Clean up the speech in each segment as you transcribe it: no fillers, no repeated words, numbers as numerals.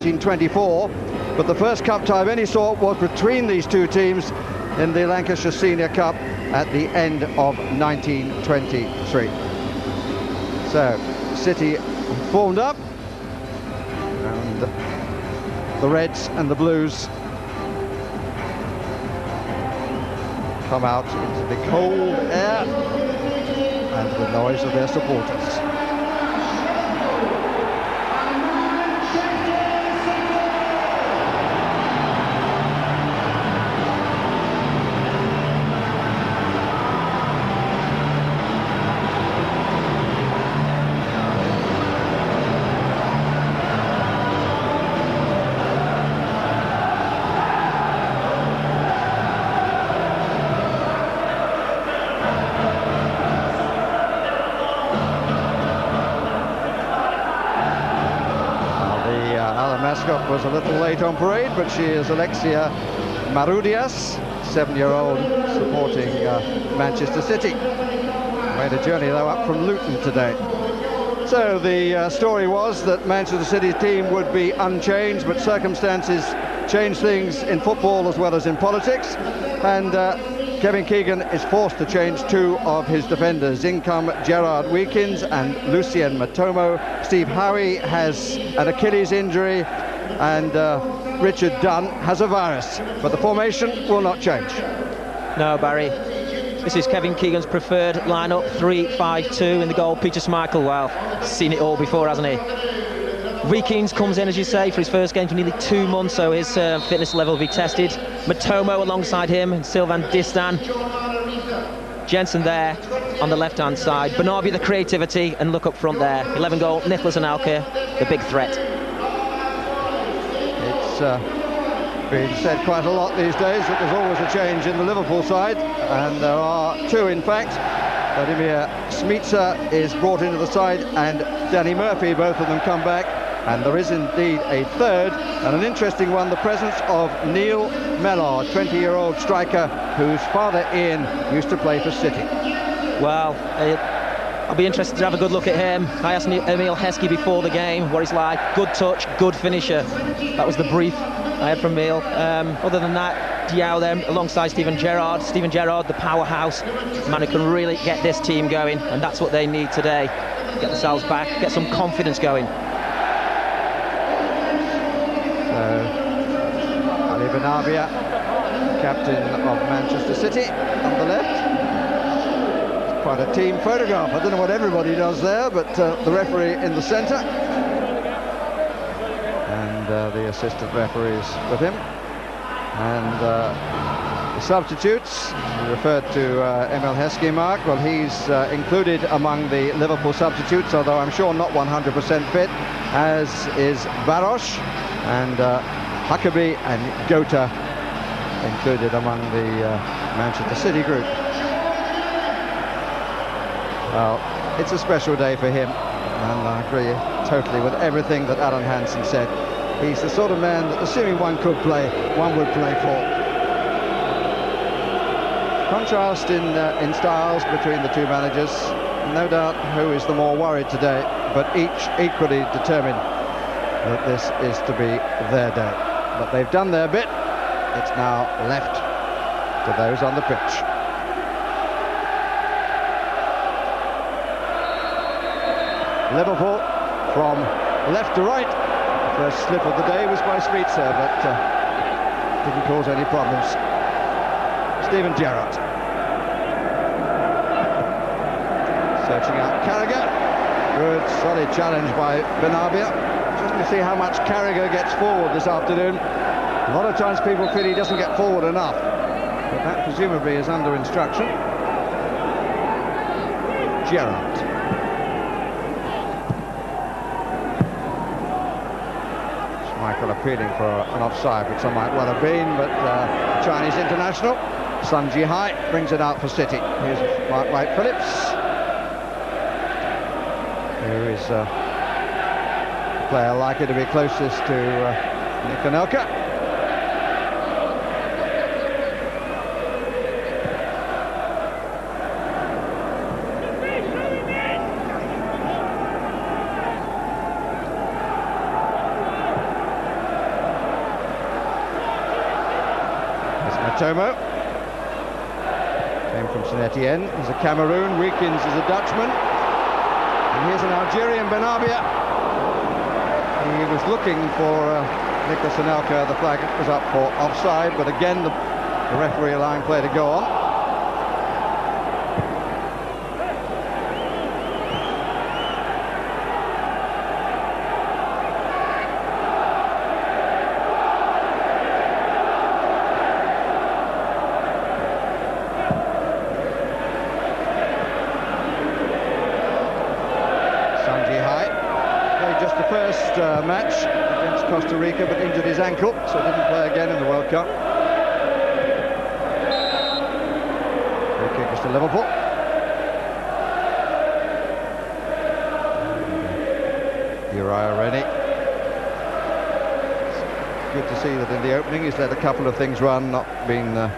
1924, but the first cup tie of any sort was between these two teams in the Lancashire Senior Cup at the end of 1923. So City formed up, and the Reds and the Blues come out into the cold air and the noise of their supporters. Mascot was a little late on parade, but she is Alexia Maroudias, 7-year-old, supporting Manchester City. Made a journey though up from Luton today. So the story was that Manchester City's team would be unchanged, but circumstances change things in football as well as in politics, and Kevin Keegan is forced to change two of his defenders. In come Gerard Weekins and Lucien Matomo. Steve Howie has an Achilles injury, and Richard Dunn has a virus, but the formation will not change. No, Barry. This is Kevin Keegan's preferred lineup, 3-5-2 in the goal. Peter Schmeichel, well, seen it all before, hasn't he? Weekins comes in, as you say, for his first game for nearly 2 months, so his fitness level will be tested. Matomo alongside him, and Sylvain Distin. Jensen there on the left-hand side. Bernabia, the creativity, and look up front there. 11 goal, Nicholas Anelka, the big threat. It's been said quite a lot these days that there's always a change in the Liverpool side, and there are two, in fact. Vladimir Smica is brought into the side, and Danny Murphy, both of them come back. And there is indeed a third, and an interesting one, the presence of Neil Mellor, 20-year-old striker whose father Ian used to play for City. Well, I'll be interested to have a good look at him. I asked Emil Heskey before the game what he's like. Good touch, good finisher. That was the brief I had from Emil. Other than that, Diao then alongside Steven Gerrard. Steven Gerrard, the powerhouse, man who can really get this team going, and that's what they need today. Get themselves back, get some confidence going. Ali Bernabia, captain of Manchester City, on the left. It's quite a team photograph. I don't know what everybody does there, but the referee in the centre, and the assistant referees with him, and the substitutes. You referred to Emil Heskey, Mark. Well, he's included among the Liverpool substitutes, although I'm sure not 100% fit, as is Barosh, and Huckabee and Gota included among the Manchester City group. Well, it's a special day for him, and I agree totally with everything that Alan Hansen said. He's the sort of man that, assuming one could play, one would play for. Contrast in styles between the two managers. No doubt who is the more worried today, but each equally determined that this is to be their day. But they've done their bit. It's now left to those on the pitch. Liverpool from left to right. The first slip of the day was by Smica, but didn't cause any problems. Steven Gerrard. Searching out Carragher. Good, solid challenge by Bernabia. Just to see how much Carragher gets forward this afternoon. A lot of times people feel he doesn't get forward enough, but that presumably is under instruction. Gerrard. Schmeichel appealing for an offside, which some might well have been, but Chinese international Sun Jihai brings it out for City. Here's Mark Wright Phillips, who is a player likely to be closest to Nick Anelka. Matomo. Came from Saint Etienne. He's a Cameroon. Weekins is a Dutchman. And here's an Algerian, Benabia. He was looking for Nicolas Anelka. The flag was up for offside, but again the referee allowing play to go on. Match against Costa Rica, but injured his ankle, so didn't play again in the World Cup. Free kick is to Liverpool. Uriah Rennie. It's good to see that in the opening he's let a couple of things run, not been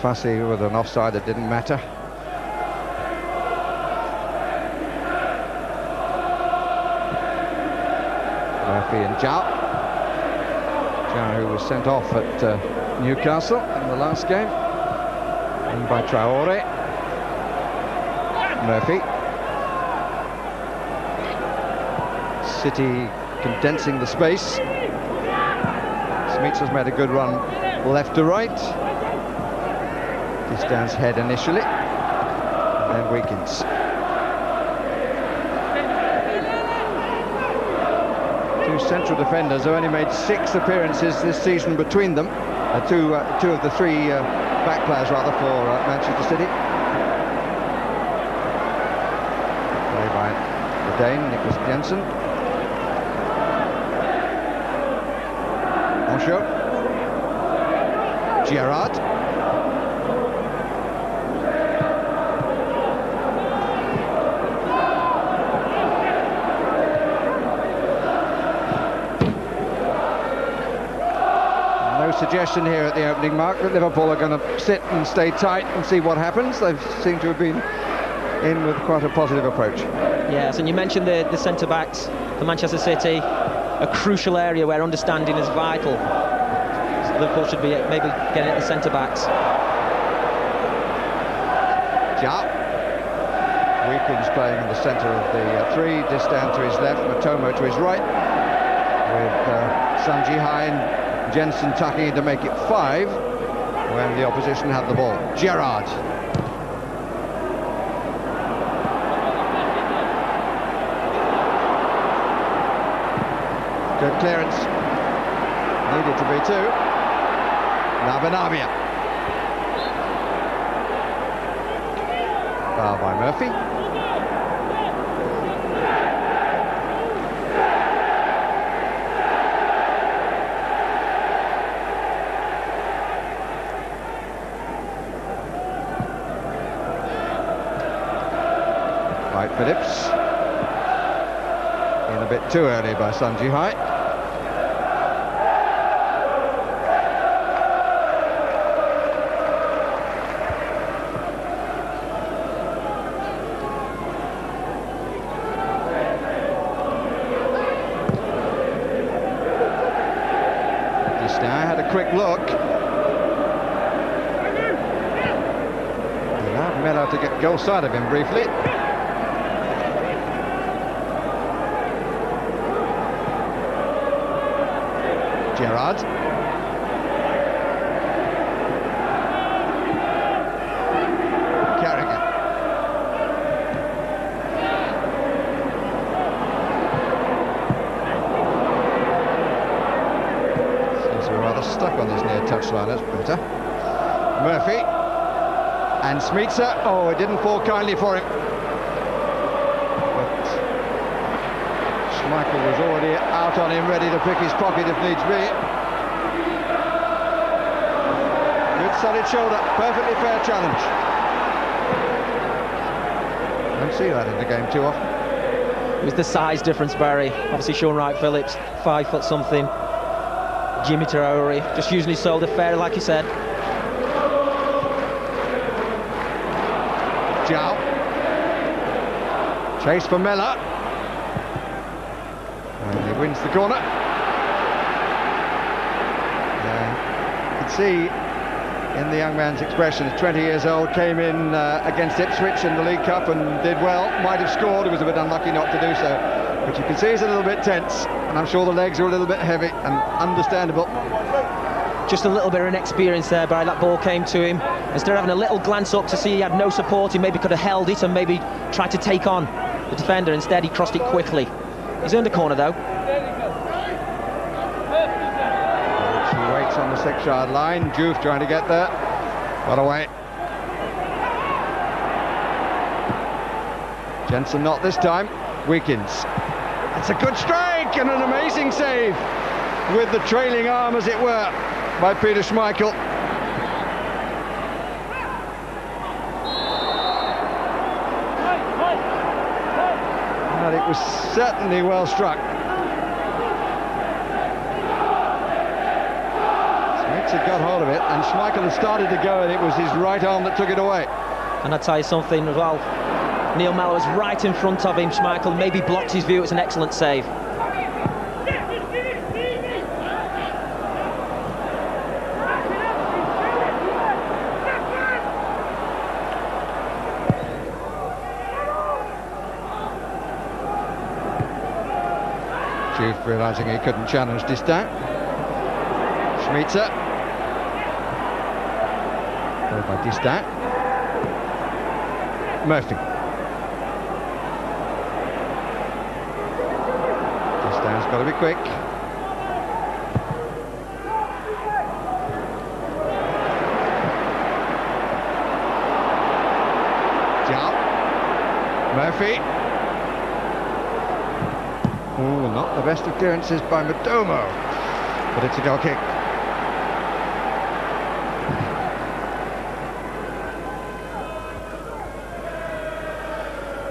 fussy with an offside that didn't matter. Murphy and Zhao, who was sent off at Newcastle in the last game, and by Traore. Murphy. City condensing the space. Smits has made a good run left to right. Distan's head initially, and then Weekins. Central defenders have only made 6 appearances this season between them. Two of the 3 back players rather for Manchester City. Play by the Dane, Nicholas Jensen. Osho. Gerrard. Suggestion here at the opening mark that Liverpool are going to sit and stay tight and see what happens. They seem to have been in with quite a positive approach. Yes, and you mentioned the centre-backs for Manchester City, a crucial area where understanding is vital. So Liverpool should be maybe getting at the centre-backs. Zhao. Weekins playing in the centre of the 3, Distan to his left, Matomo to his right, with Sanji Hai and Jensen tucking in to make it 5 when the opposition had the ball. Gerrard. Good clearance. Needed to be 2. Now Benabia. Foul by Murphy. Phillips, in a bit too early by Sanji Hai. Distin had a quick look. Allowed Melo to get goal side of him briefly. Gerrard. Carragher. Seems to be rather stuck on this near touchline, that's better. Murphy. And Smitsa. Oh, it didn't fall kindly for him. Michael was already out on him, ready to pick his pocket if needs be. Good solid shoulder, perfectly fair challenge. Don't see that in the game too often. It was the size difference, Barry. Obviously Sean Wright-Phillips, 5 foot something. Jimmy Traore, just using his shoulder fair, like you said. Zhao. Chase for Miller. And he wins the corner. You can see in the young man's expression. He's 20 years old, came in against Ipswich in the League Cup and did well. Might have scored, he was a bit unlucky not to do so. But you can see he's a little bit tense, and I'm sure the legs are a little bit heavy, and understandable. Just a little bit of inexperience there, Barry. That ball came to him. Instead of having a little glance up to see he had no support, he maybe could have held it and maybe tried to take on the defender. Instead, he crossed it quickly. He's earned a corner, though. He waits on the 6-yard line. Juve trying to get there. Got away. Jensen not this time. Weekins. It's a good strike and an amazing save with the trailing arm, as it were, by Peter Schmeichel. And it was certainly well struck. Smits had got hold of it, and Schmeichel had started to go, and it was his right arm that took it away. And I'll tell you something as well. Neil Mellor was right in front of him. Schmeichel maybe blocked his view. It's an excellent save. Juve realising he couldn't challenge Distin. Schmitzer. Followed by Distin. Murphy. Distin's got to be quick. Jump. Murphy. Oh, not the best of clearances by Madomo, but it's a goal kick.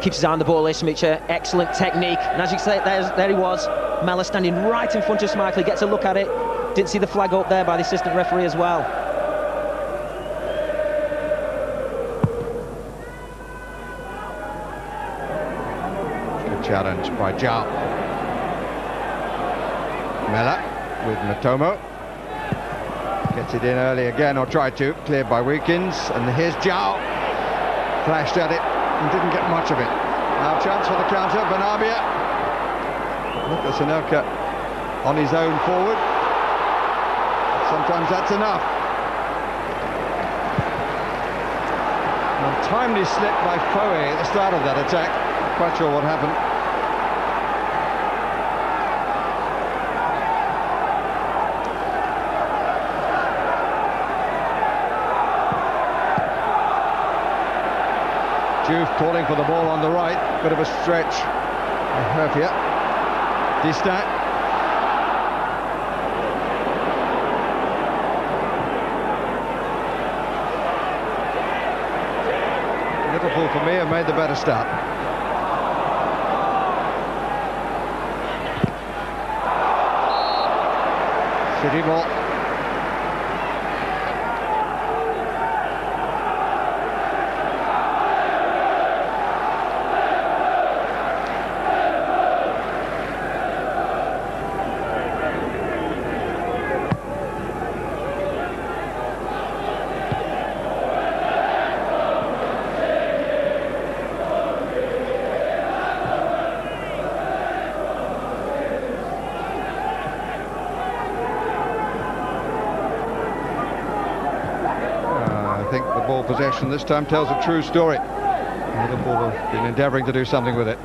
Keeps his eye on the ball, Smith. Excellent technique. And as you say, there he was. Mellor standing right in front of Schmeichel. He gets a look at it. Didn't see the flag up there by the assistant referee as well. Good challenge by Jao. Mellor with Matomo. Gets it in early again, or tried to. Cleared by Weekins. And here's Jao. Flashed at it and didn't get much of it. Now chance for the counter. Benabia. Lucas Anelka on his own forward. Sometimes that's enough. Untimely slip by Foe at the start of that attack. Not quite sure what happened. Juve calling for the ball on the right, bit of a stretch. Herfia. Distin. Liverpool, for me, have made the better start. City ball. I think the ball possession this time tells a true story. Liverpool have been endeavouring to do something with it.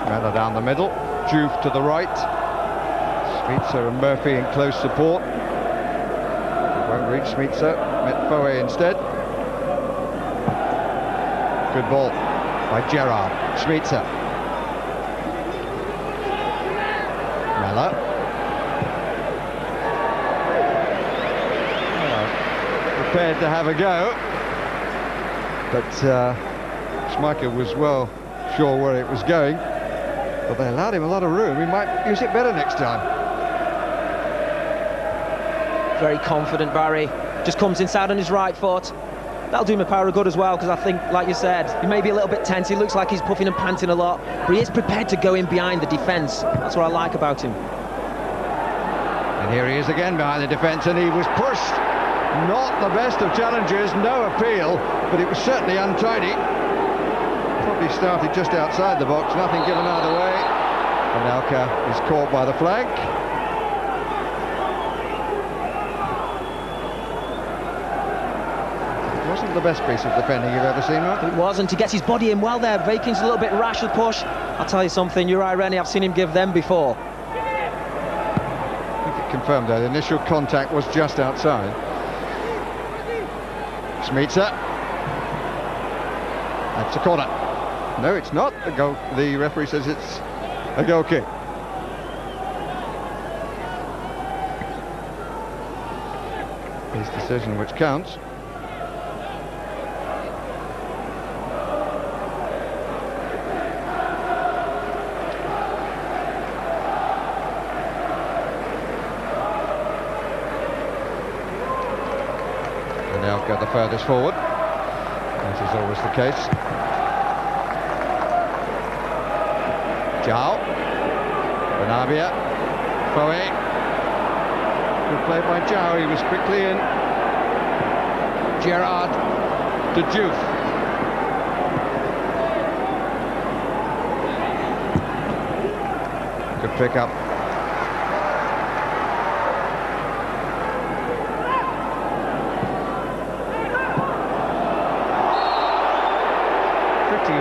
Mellor down the middle, Juve to the right. Schmitzer and Murphy in close support. Won't reach Schmitzer, met Foe instead. Good ball by Gerrard. Schmitzer. Mellor. Prepared to have a go, but Schmeichel was well sure where it was going, but they allowed him a lot of room. He might use it better next time. Very confident, Barry. Just comes inside on his right foot. That'll do him a power of good as well, because I think, like you said, he may be a little bit tense. He looks like he's puffing and panting a lot, but he is prepared to go in behind the defence. That's what I like about him. And here he is again behind the defence, and he was pushed. Not the best of challenges, no appeal, but it was certainly untidy. Probably started just outside the box, nothing given either way. And Anelka is caught by the flag. It wasn't the best piece of defending you've ever seen, Mark. It wasn't. He gets his body in well there. Viking's a little bit rash with push. I'll tell you something, Uri Rennie, I've seen him give them before. I think it confirmed that the initial contact was just outside. Smica. That's a corner. No, it's not a goal. The referee says it's a goal kick. His decision which counts. Anelka the furthest forward, as is always the case. Zhao, Benabia, Foe. Good play by Zhao, he was quickly in. Gerard to Diouf. Good pick up.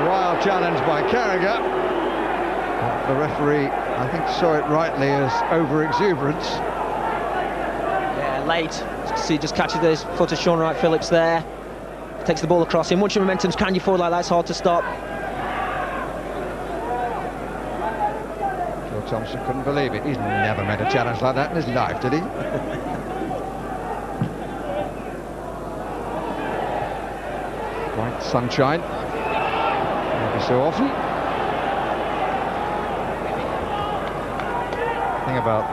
Wild challenge by Carragher. The referee, I think, saw it rightly as over-exuberance. Yeah, late. See, just catches the foot of Sean Wright-Phillips there. Takes the ball across him. Once your momentum's carrying you forward like that, it's hard to stop. Joe Thompson couldn't believe it. He's never made a challenge like that in his life, did he? Bright sunshine. So often. The thing about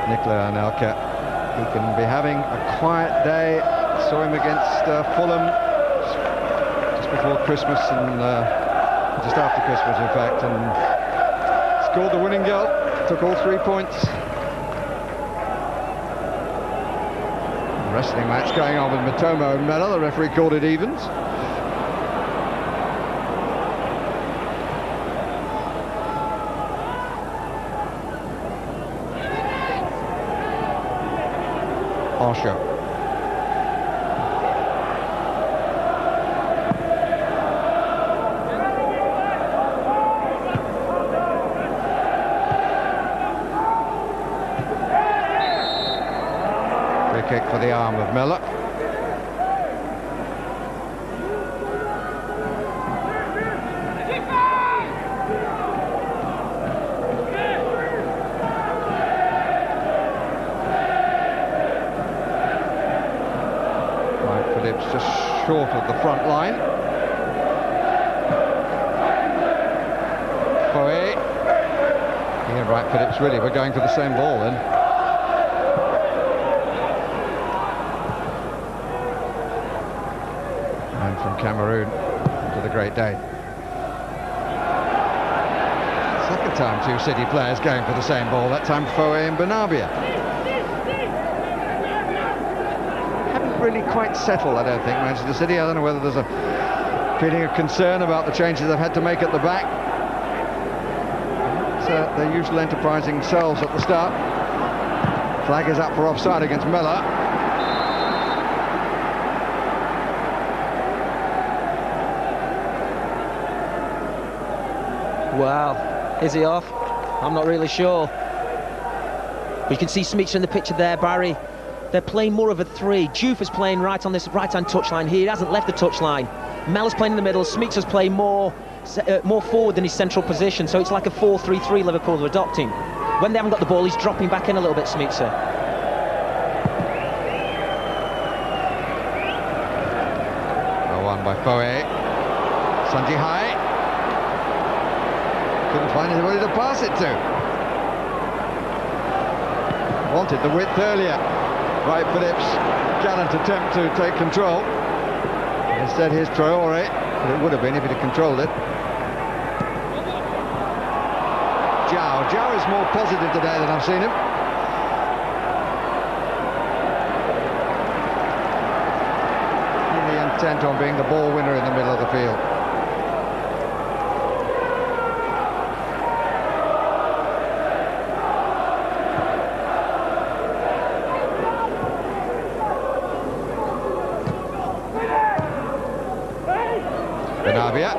Nicola Anelka, he can be having a quiet day. Saw him against Fulham just before Christmas, and just after Christmas in fact, and scored the winning goal, took all 3 points. Wrestling match going on with Matomo and Mella. The referee called it evens. Osho. Free kick for the arm of Miller. Phillips just short of the front line. Foe. He and Wright-Phillips really were going for the same ball then. And from Cameroon to the great day. Second time two City players going for the same ball, that time Foe and Benabia. Really quite settled, I don't think, Manchester City. I don't know whether there's a feeling of concern about the changes they've had to make at the back. It's their usual enterprising selves at the start. Flag is up for offside against Miller. Well, is he off? I'm not really sure. But you can see Smica in the picture there, Barry. They're playing more of a three. Diouf is playing right on this right-hand touchline here. He hasn't left the touchline. Mell's playing in the middle. Smica's playing more forward than his central position. So it's like a 4-3-3 Liverpool are adopting. When they haven't got the ball, he's dropping back in a little bit, Smica. Well won by Foe. Sanji Hai. Couldn't find anybody to pass it to. Wanted the width earlier. Wright-Phillips, gallant attempt to take control. Instead, here's Traore, but it would have been if he'd have controlled it. Zhao is more positive today than I've seen him. Really intent on being the ball winner in the middle of the field. Benavia.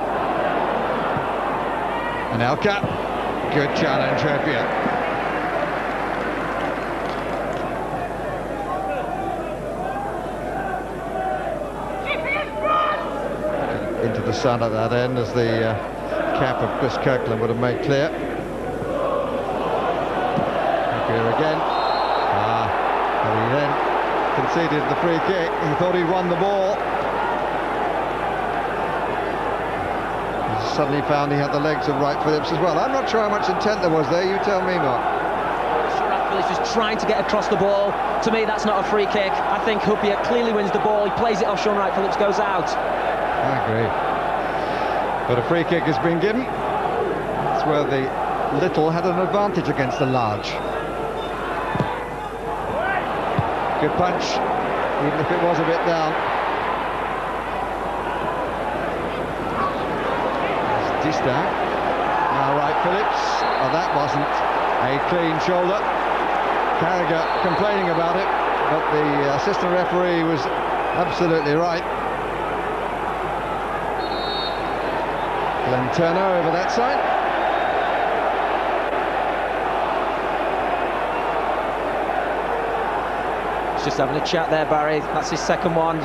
Anelka. Good challenge, Hopia. Into the sun at that end, as the cap of Chris Kirkland would have made clear. Hopia again. And he then conceded the free kick. He thought he'd won the ball. Suddenly found he had the legs of Wright Phillips as well. I'm not sure how much intent there was there. You tell me, Mark. Wright Phillips was trying to get across the ball. To me, that's not a free kick. I think Hopia clearly wins the ball. He plays it off. Sean Wright Phillips goes out. I agree. But a free kick has been given. That's where the little had an advantage against the large. Good punch, even if it was a bit down. Now Wright Phillips. Oh, that wasn't a clean shoulder. Carragher complaining about it, but the assistant referee was absolutely right. Glenn Turner over that side. He's just having a chat there, Barry. That's his second one.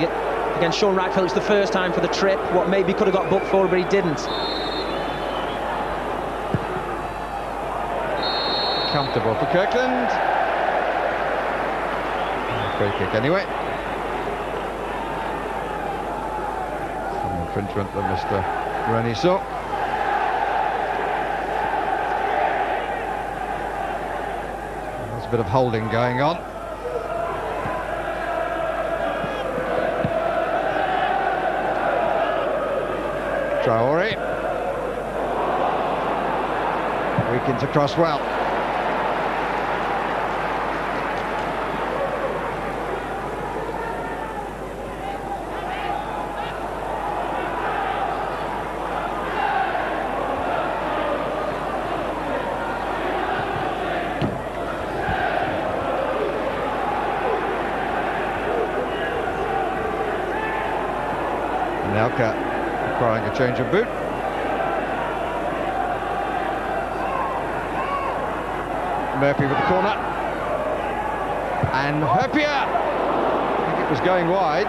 Against Sean Wright Phillips the first time for the trip. What maybe could have got booked for, but he didn't. Comfortable for Kirkland. Free kick anyway. Some infringement that Mr. Rennie saw. There's a bit of holding going on. Traore. Weakens across well. Anelka requiring a change of boot. Murphy with the corner. And Hopia! I think it was going wide.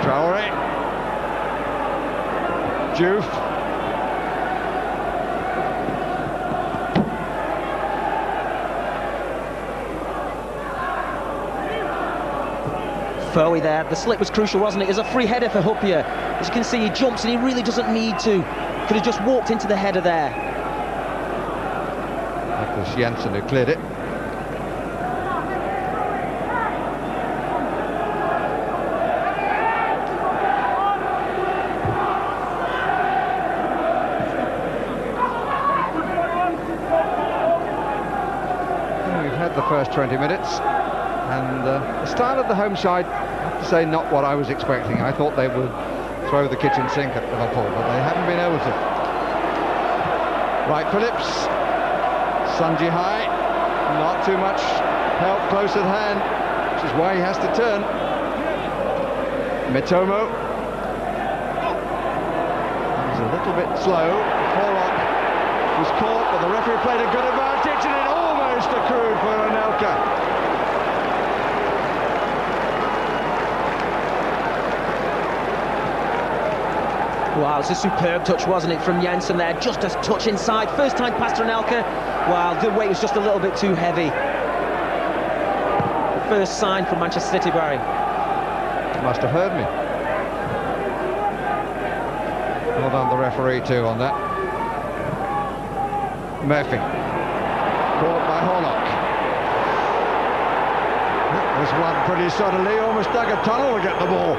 Traore. Diouf. Foe there. The slip was crucial, wasn't it? It was a free header for Hopia. As you can see, he jumps and he really doesn't need to. Could have just walked into the header there. That was Jensen who cleared it. We've had the first 20 minutes. And the style of the home side, I have to say, not what I was expecting. I thought they would throw the kitchen sink at Liverpool, but they haven't been able to. Wright Phillips, Sunji High, not too much help close at hand, which is why he has to turn. Mitomo, he's a little bit slow. Horlock was caught, but the referee played a good advantage, and it almost accrued for Anelka. Wow, it's a superb touch, wasn't it, from Jensen there? Just a touch inside. First time past Anelka. Wow, the weight was just a little bit too heavy. The first sign from Manchester City, Barry. He must have heard me. Well done, the referee, too, on that. Murphy. Caught by Horlock. was one pretty solidly, almost dug a tunnel to get the ball.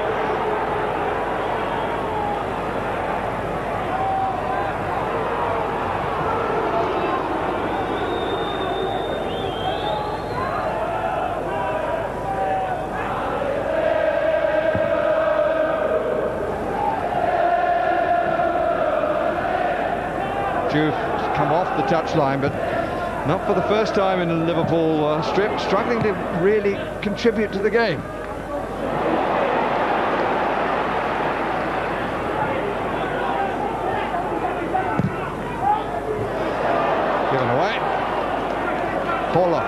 Juve has come off the touchline, but not for the first time in a Liverpool strip, struggling to really contribute to the game. Given away. Pollock.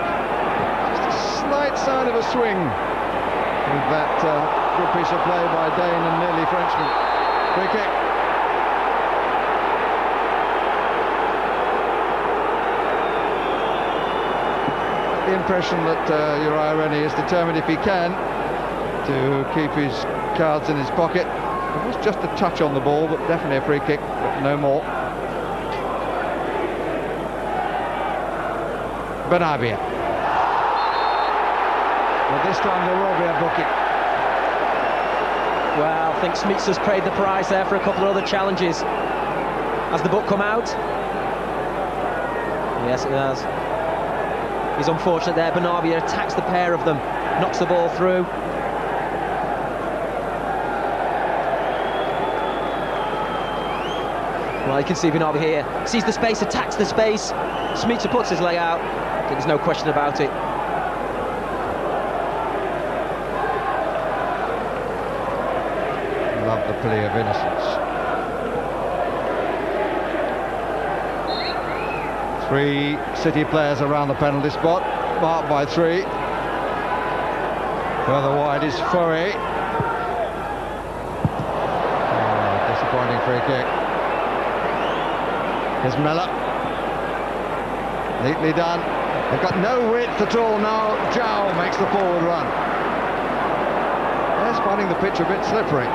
Just a slight sign of a swing with that good piece of play by Dane and nearly Frenchman. Free kick. The impression that Uriah Rennie is determined, if he can, to keep his cards in his pocket. It was just a touch on the ball, but definitely a free kick, but no more. Benabia. Well, this time there will be a booking. Well, I think Smits paid the price there for a couple of other challenges. Has the book come out? Yes, it has. He's unfortunate there. Benabia attacks the pair of them, knocks the ball through. Well, you can see Benabia here. Sees the space, attacks the space. Smits puts his leg out. I think there's no question about it. Love the plea of innocence. 3 City players around the penalty spot, marked by 3. Further wide is Furry. Disappointing free kick. Here's Mella. Neatly done. They've got no width at all now. Zhao makes the forward run. They're finding the pitch a bit slippery.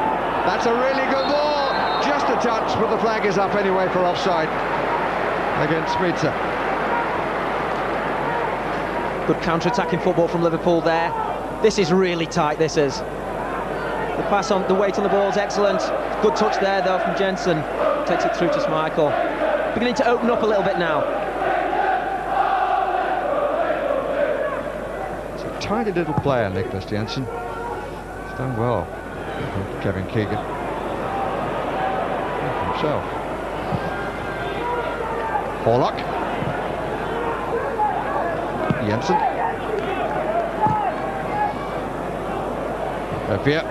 That's a really good ball. Just a touch, but the flag is up anyway for offside against Spitzer. Good counter-attacking football from Liverpool there. This is really tight, this is. The pass on, the weight on the ball is excellent. Good touch there though from Jensen. Takes it through to Schmeichel. Beginning to open up a little bit now. It's a tiny little player, Nicholas Jensen. He's done well. Kevin Keegan. Himself. Pollock. Jensen. Rafia.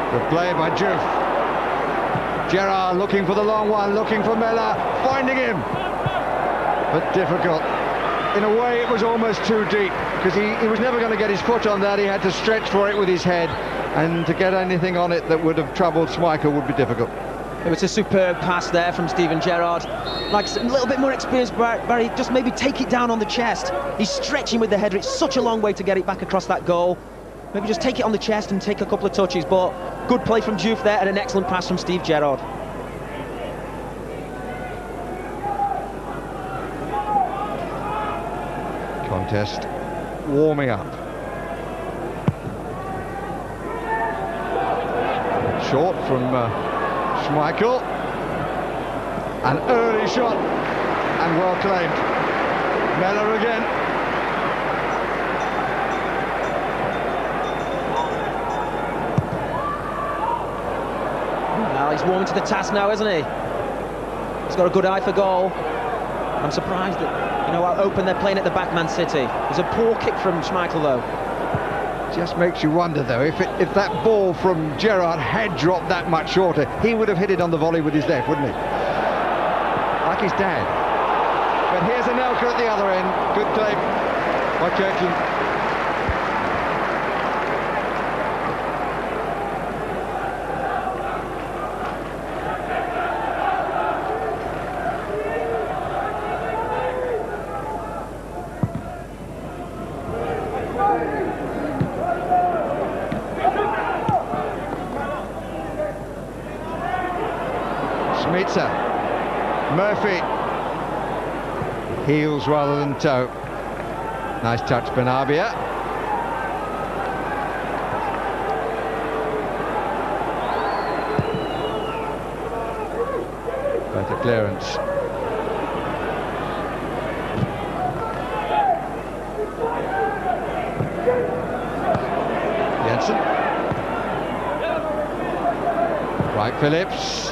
Good play by Juve. Gerrard looking for the long one, looking for Mella, finding him. But difficult. In a way, it was almost too deep, because he was never going to get his foot on that. He had to stretch for it with his head, and to get anything on it that would have troubled Schmeichel would be difficult. It was a superb pass there from Steven Gerrard. Like a little bit more experienced Barry, just maybe take it down on the chest. He's stretching with the header. It's such a long way to get it back across that goal. Maybe just take it on the chest and take a couple of touches, but good play from Juve there and an excellent pass from Steve Gerrard. Contest warming up. Short from Schmeichel. An early shot and well claimed. Mella again. Well, he's warming to the task now, isn't he? He's got a good eye for goal. I'm surprised that, you know, how open they're playing at the back, Man City. There's a poor kick from Schmeichel, though. Just makes you wonder, though, if that ball from Gerrard had dropped that much shorter, he would have hit it on the volley with his left, wouldn't he? Like his dad. But here's Anelka at the other end. Good play by Kirkland. Murphy heels rather than toe. Nice touch, Benabia. Better clearance. Jensen. Right, Phillips.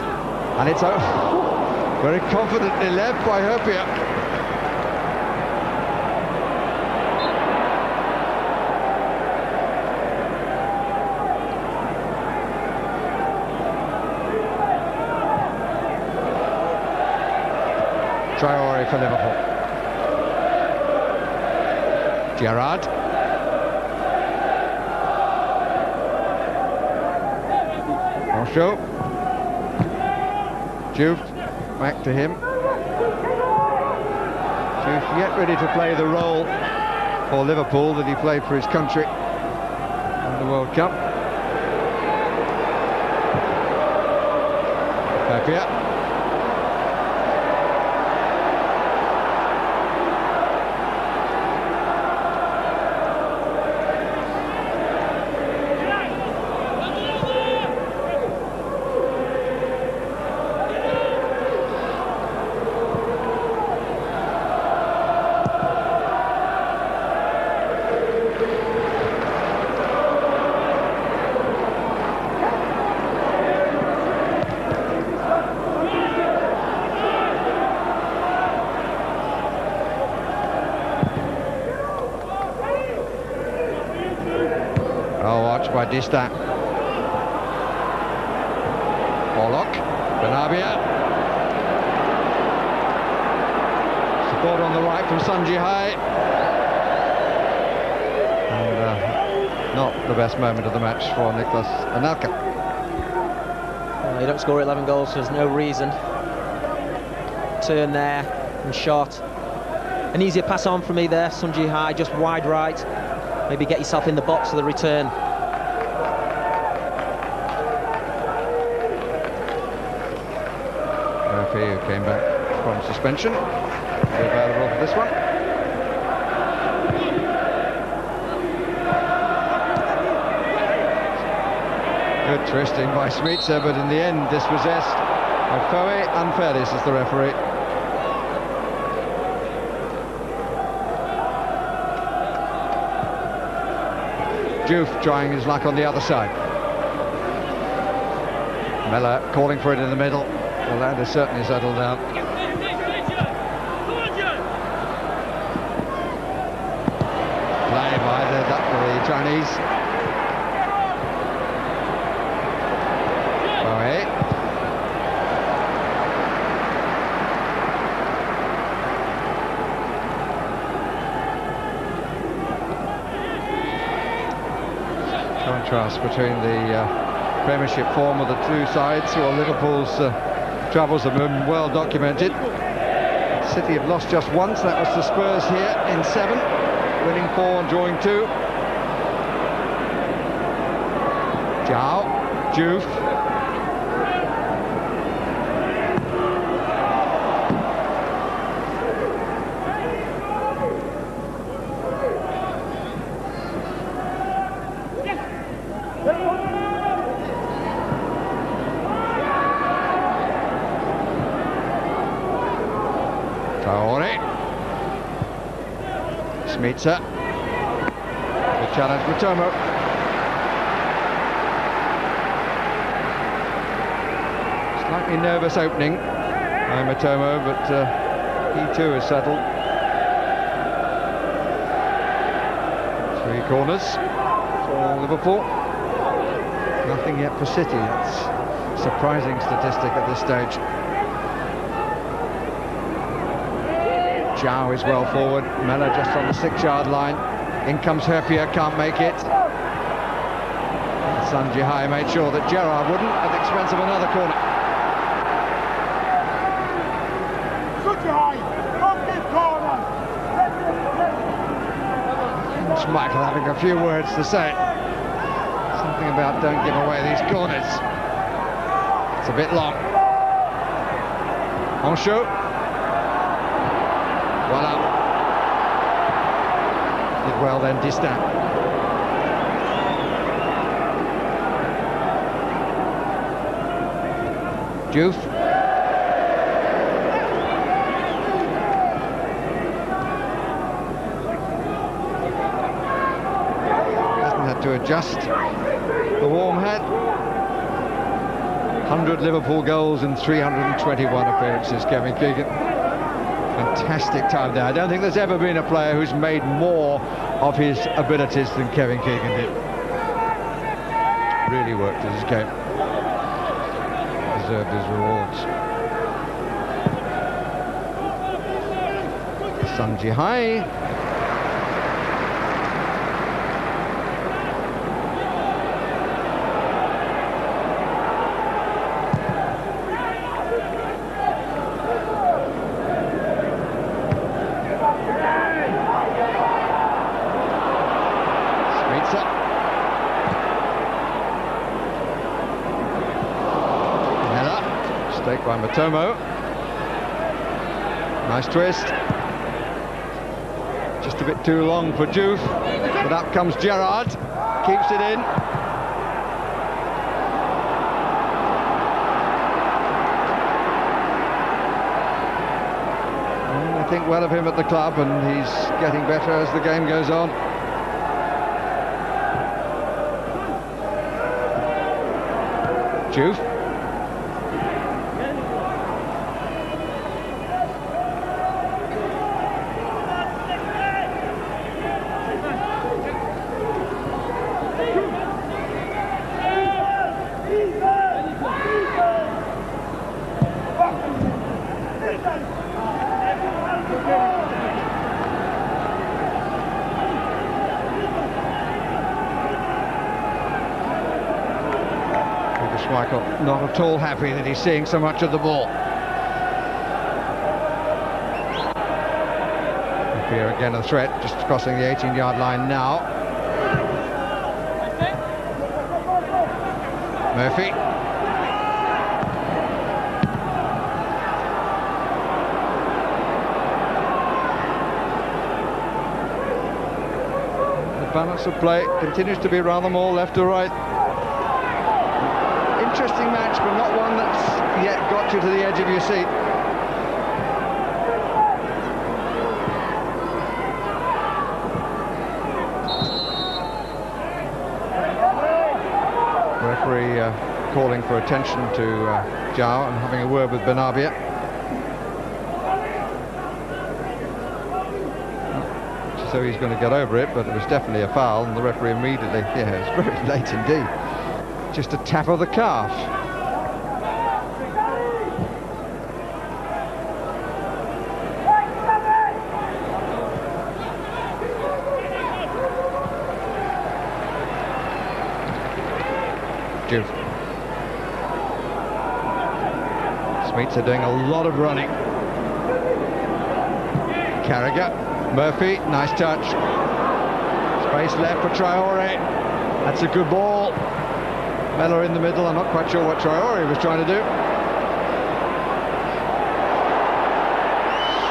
And it's out. Very confidently left by Herpia. Traore for Liverpool. Gerrard. Osho. Juve back to him. Juve yet ready to play the role for Liverpool that he played for his country in the World Cup. Herpia. By Dista. Orlok. Benabia. Support on the right from Sunji Hai. And not the best moment of the match for Nicholas Anelka. Well, you don't score 11 goals, so there's no reason. Turn there and shot. An easier pass on for me there, Sunji Hai, just wide right. Maybe get yourself in the box for the return. Who came back from suspension, available for this one. Good twisting by Smitsa, but in the end dispossessed of Foe. Unfairly, says the referee. Juve trying his luck on the other side. Mella calling for it in the middle. Well, that has certainly settled down. Play by the Chinese. Bowie. Contrast between the Premiership form of the two sides, or Liverpool's troubles have been well documented. City have lost just once, that was the Spurs here in 7, winning 4 and drawing 2. Zhao, Juve. Traore. Smitsa. Good challenge, Matomo. Slightly nervous opening by Matomo, but he too is settled. 3 corners for Liverpool. Nothing yet for City. That's a surprising statistic at this stage. Zhao is well forward. Mella just on the 6-yard line. In comes Herpia, can't make it. Sunji Hai made sure that Gerrard wouldn't, at the expense of another corner. Michael having a few words to say. Something about don't give away these corners. It's a bit long. Oncho. Well up. Did well then, Distin. Diouf. Hasn't had to adjust the warm head. 100 Liverpool goals in 321 appearances, Kevin Keegan. Fantastic time there. I don't think there's ever been a player who's made more of his abilities than Kevin Keegan did. Really worked at his game. Deserved his rewards. Sun Jihai. By Matomo. Nice twist. Just a bit too long for Diouf, but up comes Gerrard. Keeps it in. And I think well of him at the club, and he's getting better as the game goes on. Diouf. Not at all happy that he's seeing so much of the ball. Here again a threat, just crossing the 18-yard line now. Murphy. The balance of play continues to be rather more left to right. Interesting match, but not one that's yet got you to the edge of your seat. Referee calling for attention to Zhao and having a word with Benabia. So he's going to get over it, but it was definitely a foul, and the referee immediately, yeah, it's very late indeed. Just a tap of the calf. Diouf. Smeets are doing a lot of running. Carragher, Murphy, nice touch. Space left for Traore. That's a good ball. Miller in the middle. I'm not quite sure what Traore was trying to do.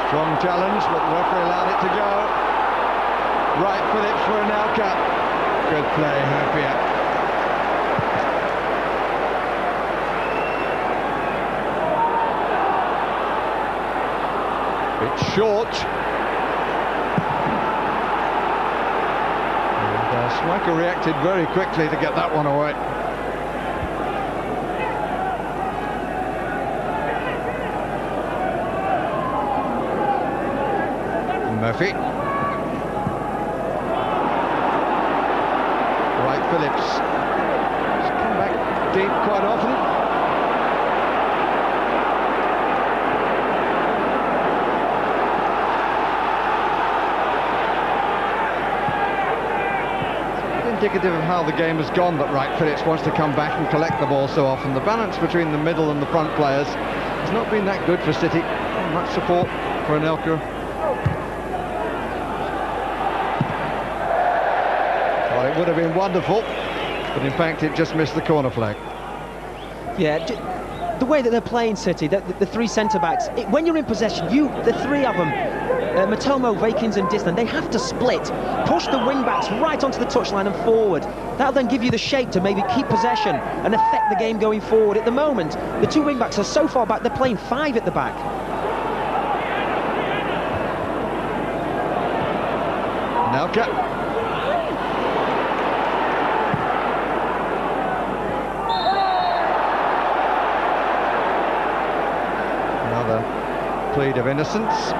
Strong challenge, but the referee allowed it to go. Right Phillips for Anelka. Good play, Herpia. Bit short. And Schmeichel reacted very quickly to get that one away. Murphy. Right Phillips. He's come back deep quite often. It's indicative of how the game has gone that Wright Phillips wants to come back and collect the ball so often. The balance between the middle and the front players has not been that good for City. Not much support for Anelka. It would have been wonderful, but in fact it just missed the corner flag. Yeah, the way that they're playing City, the three centre-backs, when you're in possession, the three of them, Matomo, Vakins and Dislan, they have to split, push the wing-backs right onto the touchline and forward. That'll then give you the shape to maybe keep possession and affect the game going forward. At the moment, the two wing-backs are so far back, they're playing five at the back. Nelka. Plead of innocence.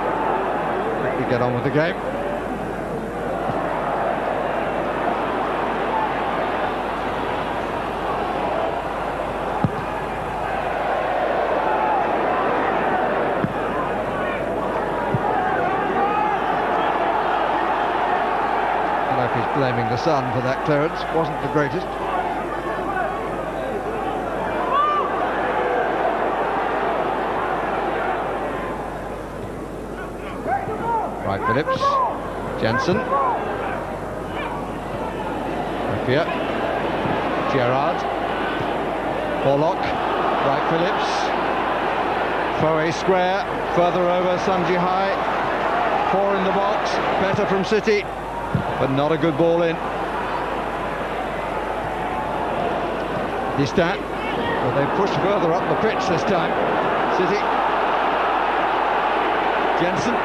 We get on with the game. I don't know if he's blaming the sun for that clearance. Wasn't the greatest. Phillips, Jensen, Rapier, Gerrard, Pollock, Wright Phillips, Foe square, further over, Sanji High, 4 in the box, better from City, but not a good ball in. Distant, but they push further up the pitch this time, City. Jensen.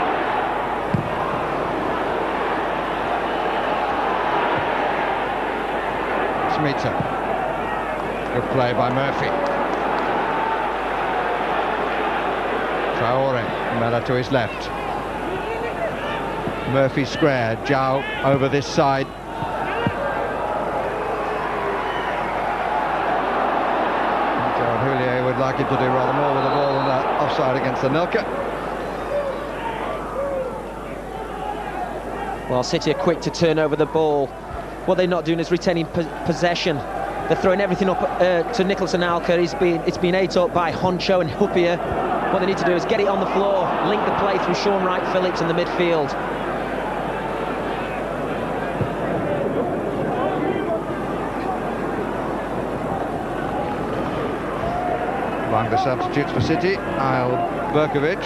Meter. Good play by Murphy. Traore, Mella to his left. Murphy square, Zhao over this side. Gerard Houllier would like him to do rather more with the ball than that offside against Anelka. Well, City are quick to turn over the ball. What they're not doing is retaining possession. They're throwing everything up to Nicholas Anelka. It's been ate up by Honcho and Huppier. What they need to do is get it on the floor, link the play through Sean Wright Phillips in the midfield. Among the substitutes for City, Isle Berkovic.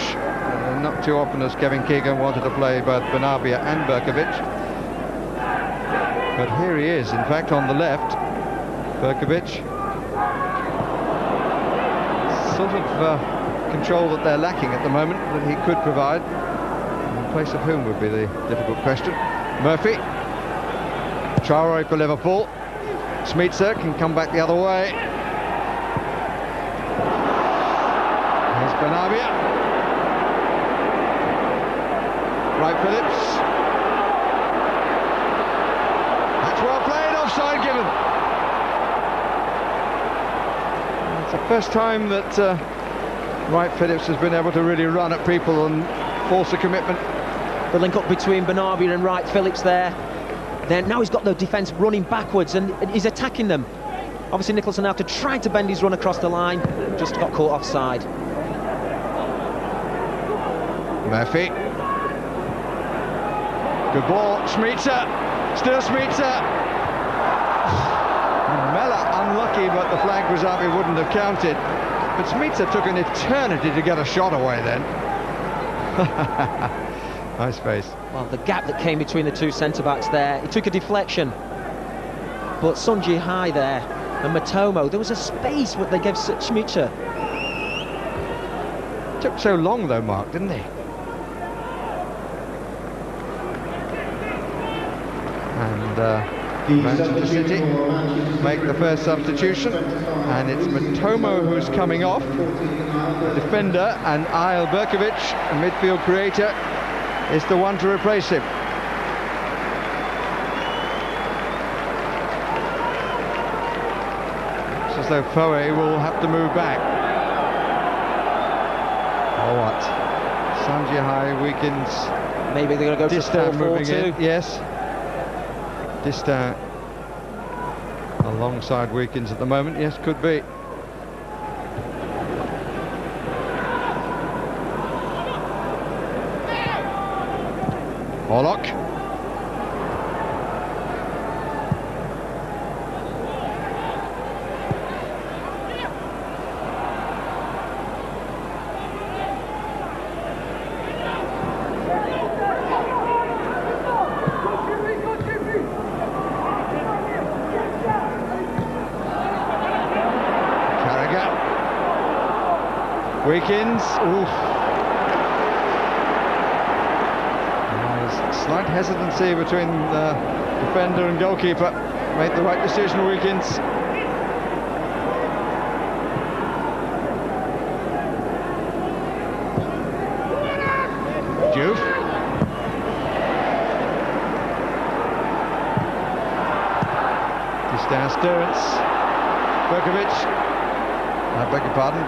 Not too often as Kevin Keegan wanted to play both Benabia and Berkovic. But here he is, in fact, on the left. Berkovic. Sort of control that they're lacking at the moment that he could provide. In place of whom would be the difficult question. Murphy. Traore for Liverpool. Smeetser can come back the other way. Here's Benabia. Wright Phillips. Well played, offside given. It's the first time that Wright Phillips has been able to really run at people and force a commitment. The link up between Benabia and Wright Phillips there. Then now he's got the defence running backwards and he's attacking them. Obviously Nicholas Anelka tried to bend his run across the line, just got caught offside. Murphy. Good ball, Smeetser. Still Smeetser. Mella unlucky, but the flag was up, he wouldn't have counted. But Smeetser took an eternity to get a shot away then. Nice face. Well, the gap that came between the two centre-backs there, he took a deflection. But Sunji High there and Matomo, there was a space what they gave Smeetser. Took so long though, Mark, didn't he? And Manchester City make the first substitution, and it's Matomo who's coming off. The defender, and Isle Berkovic, a midfield creator, is the one to replace him. It's as though Foe will have to move back. Or what? Sanji High weakens. Maybe they're going to go to 4-4-2. Yes. Distant alongside Weekins at the moment, yes, could be. Pollock. Weekins. Oof. There's slight hesitancy between defender and goalkeeper. Made the right decision, Weekins. Juve. Distan Sturance. Berkovic. I beg your pardon.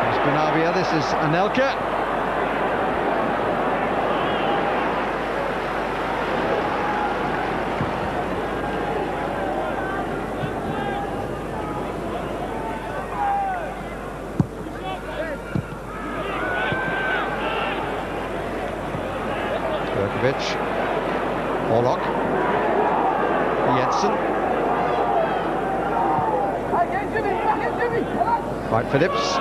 Spinavia. This is Anelka. Berkovic. Orlok. Jensen. Right, Phillips.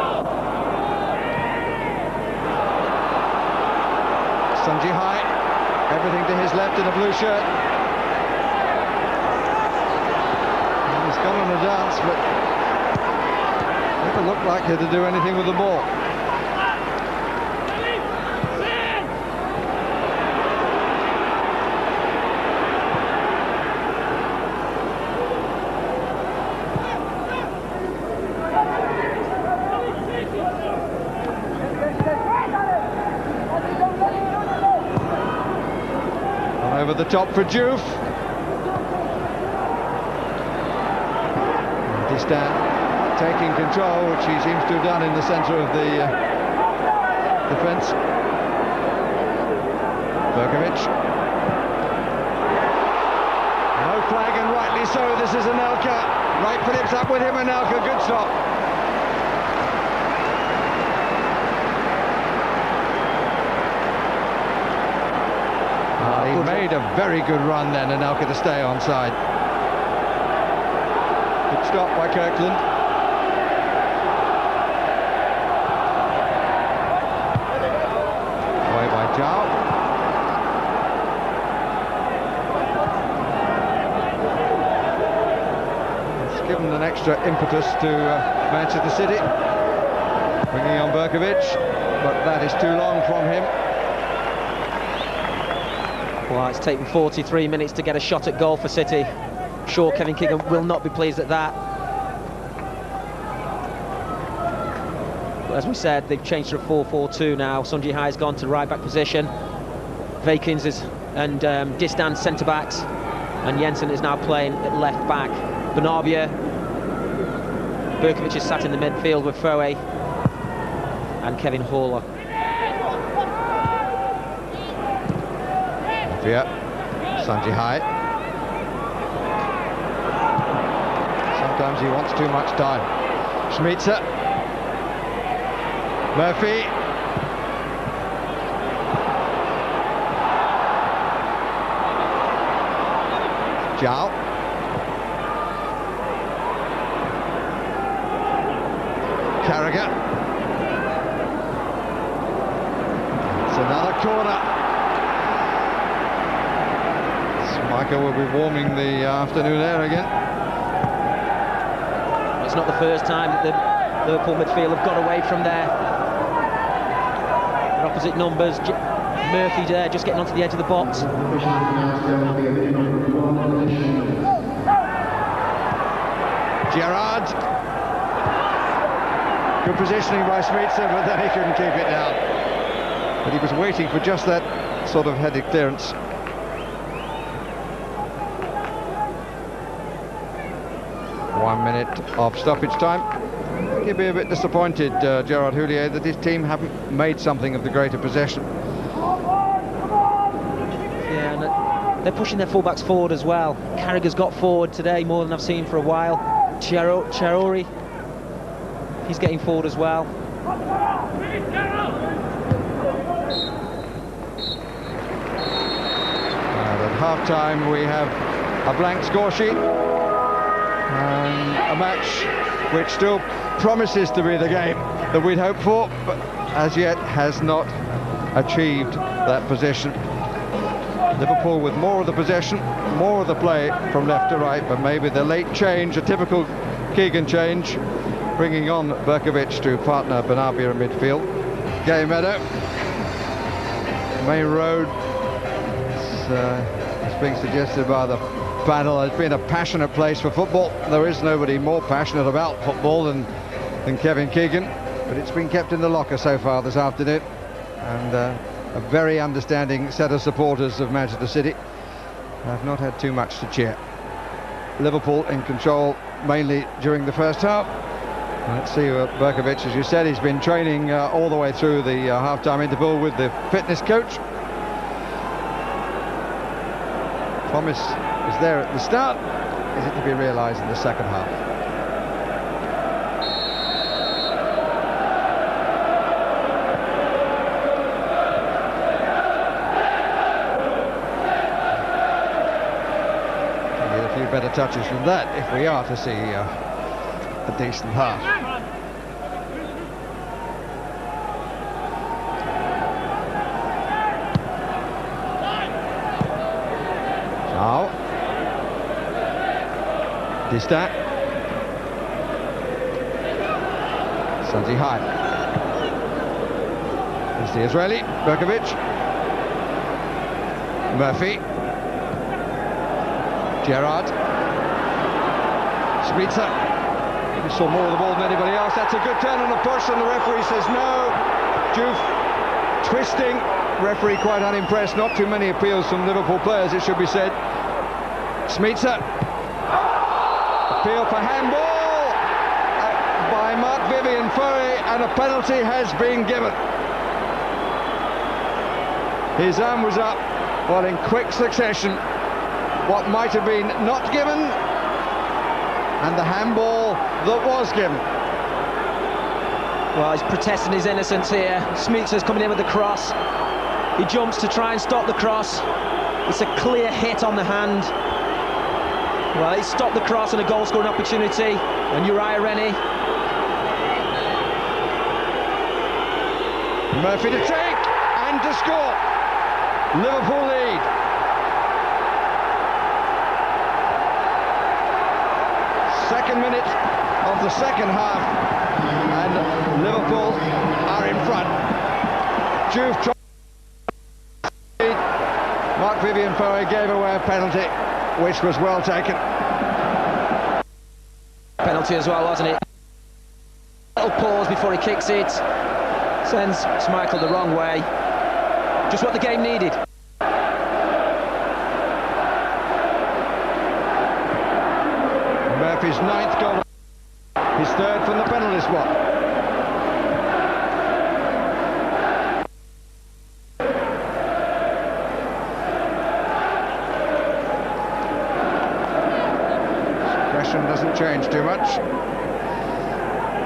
Sunji High, everything to his left in a blue shirt. And he's gone on a dance, but never looked likely to do anything with the ball. Over the top for Juve. Distan taking control, which he seems to have done in the centre of the defence. Berkovic. No flag, and rightly so. This is Anelka. Right, Phillips up with him. Anelka, good stop. He made a very good run then, Anelka, to stay onside. Good stop by Kirkland. Away by Zhao. It's given an extra impetus to Manchester City. Bringing on Berkovic, but that is too long from him. Well, it's taken 43 minutes to get a shot at goal for City. Sure, Kevin Keegan will not be pleased at that. But as we said, they've changed to a 4-4-2 now. Sunji High has gone to right-back position. Veikins and Distan centre-backs. And Jensen is now playing at left-back. Bernabia. Berkovic is sat in the midfield with Foe and Kevin Haller. Yeah, Sunji High. Sometimes he wants too much time. Schmitzer. Murphy. Zhao. Carragher. It's another corner. Michael will be warming the afternoon air again. It's not the first time that the Liverpool midfield have got away from their opposite numbers. Murphy there just getting onto the edge of the box. Gerrard. Good positioning by Schmitzer, but then he couldn't keep it down. But he was waiting for just that sort of headed clearance. .1 minute of stoppage time. He'll be a bit disappointed, Gerard Houllier, that his team haven't made something of the greater possession. Yeah, and they're pushing their fullbacks forward as well. Carragher's got forward today more than I've seen for a while. Chaori, he's getting forward as well. At half-time we have a blank score sheet. And a match which still promises to be the game that we'd hoped for, but as yet has not achieved that position. Liverpool with more of the possession, more of the play from left to right, but maybe the late change, a typical Keegan change, bringing on Berkovic to partner Benabia in midfield. Gay Meadow, Main Road, it's being suggested by the panel, has been a passionate place for football. There is nobody more passionate about football than Kevin Keegan, but it's been kept in the locker so far this afternoon, and a very understanding set of supporters of Manchester City have not had too much to cheer. Liverpool in control mainly during the first half. Let's see Berkovic, as you said, he's been training all the way through the half-time interval with the fitness coach. Promise is there at the start. Is it to be realised in the second half? We need a few better touches than that if we are to see a decent half. Now, Distat, Sanzi High. It's the Israeli, Berkovic, Murphy, Gerrard, Spritzer. We saw more of the ball than anybody else. That's a good turn on a push, and the referee says no. Juve twisting. Referee quite unimpressed. Not too many appeals from Liverpool players, it should be said. Smitsa. Appeal for handball by Marc-Vivien Foé, and a penalty has been given. His arm was up, while in quick succession, what might have been not given, and the handball that was given. Well, he's protesting his innocence here. Smitsa's coming in with the cross. He jumps to try and stop the cross. It's a clear hit on the hand. Well, he stopped the cross and a goal-scoring opportunity. And Uriah Rennie. Murphy to take and to score. Liverpool lead. Second minute of the second half, and Liverpool are in front. Juve tried. Marc-Vivien Foé gave away a penalty, which was well taken. Penalty as well, wasn't it? Little pause before he kicks it. Sends Schmeichel the wrong way. Just what the game needed. Murphy's ninth goal, his third from the penalty spot. Suppression doesn't change too much,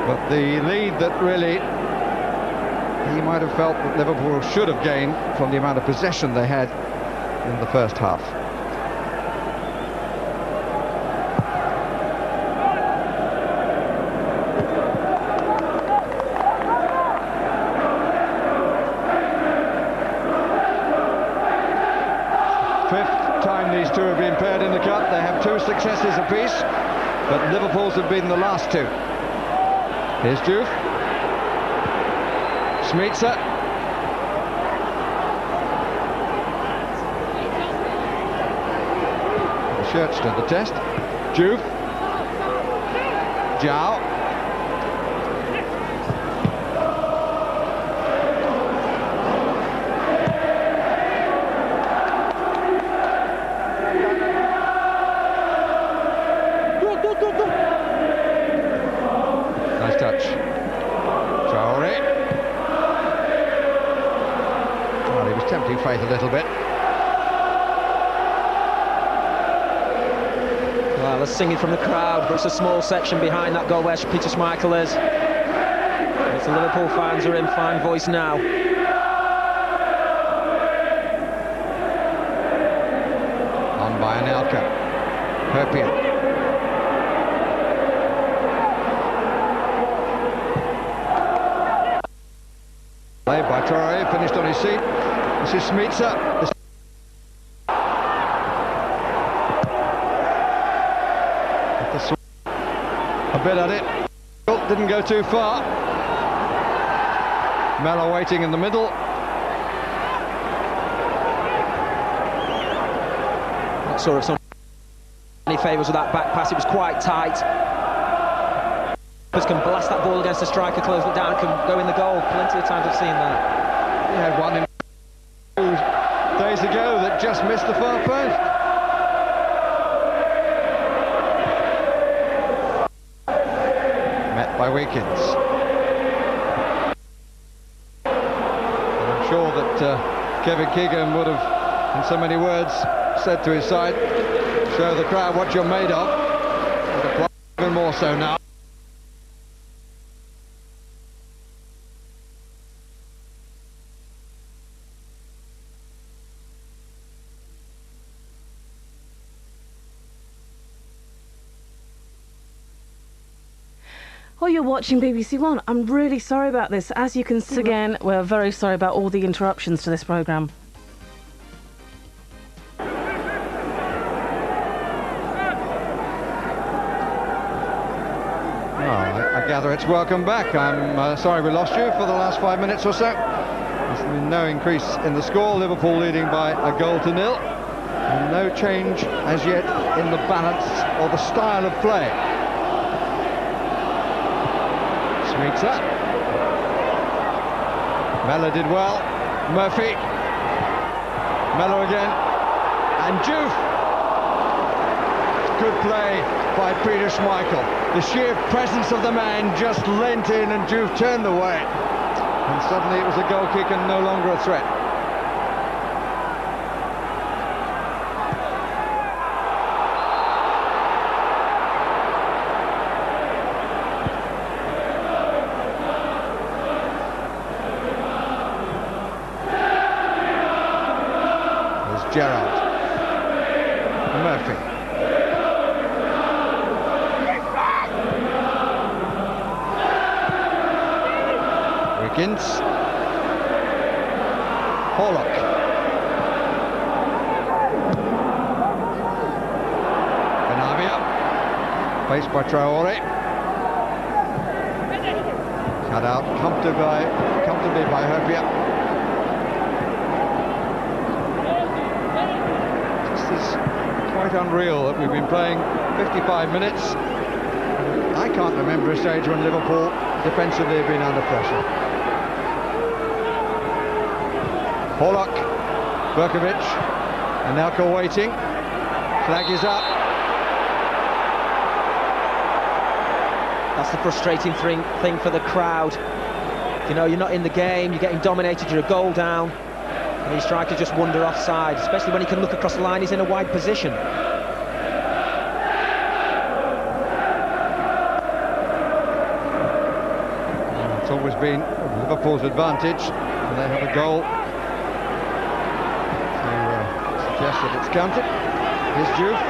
but the lead that really he might have felt that Liverpool should have gained from the amount of possession they had in the first half. Fifth time these two have been paired in the cup. They have two successes apiece, but Liverpool's have been the last two. Here's Juve. Smitsa. The shirt stood the test. Juve. Zhao. Nice touch. Traore. Well, he was tempting fate a little bit. Well, there's singing from the crowd, but it's a small section behind that goal where Peter Schmeichel is. It's the Liverpool fans who are in fine voice now. On by Anelka. Herpia. Played by Traore, finished on his seat. This is Smitsa. A bit at it. didn't go too far. Mellor waiting in the middle. Not sure of some any favours with that back pass. It was quite tight. Can blast that ball against the striker, close it down, can go in the goal. Plenty of times I've seen that. He had one in 2 days ago that just missed the far post. Met by Weekins. And I'm sure that Kevin Keegan would have, in so many words, said to his side, show the crowd what you're made of. But apply even more so now. Oh, you're watching BBC One. I'm really sorry about this. As you can see, again, we're very sorry about all the interruptions to this programme. I gather it's welcome back. I'm sorry we lost you for the last 5 minutes or so. There's been no increase in the score. Liverpool leading by a goal to nil. And no change as yet in the balance or the style of play. Smeets. Mellor did well. Murphy. Mellor again. And Juve. Good play by Peter Schmeichel. The sheer presence of the man just leant in and Juve turned away. And suddenly it was a goal kick and no longer a threat. There's Gerrard. Murphy. Wiggins. Horlock. Benavia. Faced by Traore. Cut out comfortably by Hopia. This is quite unreal that we've been playing 55 minutes. I can't remember a stage when Liverpool defensively have been under pressure. Horlock, Berkovic, Anelka waiting. Flag is up. That's the frustrating thing for the crowd. You know, you're not in the game, you're getting dominated, you're a goal down, and these strikers just wander offside, especially when he can look across the line, he's in a wide position. It's always been Liverpool's advantage, and they have a goal suggest that it's counted. Here's Juve.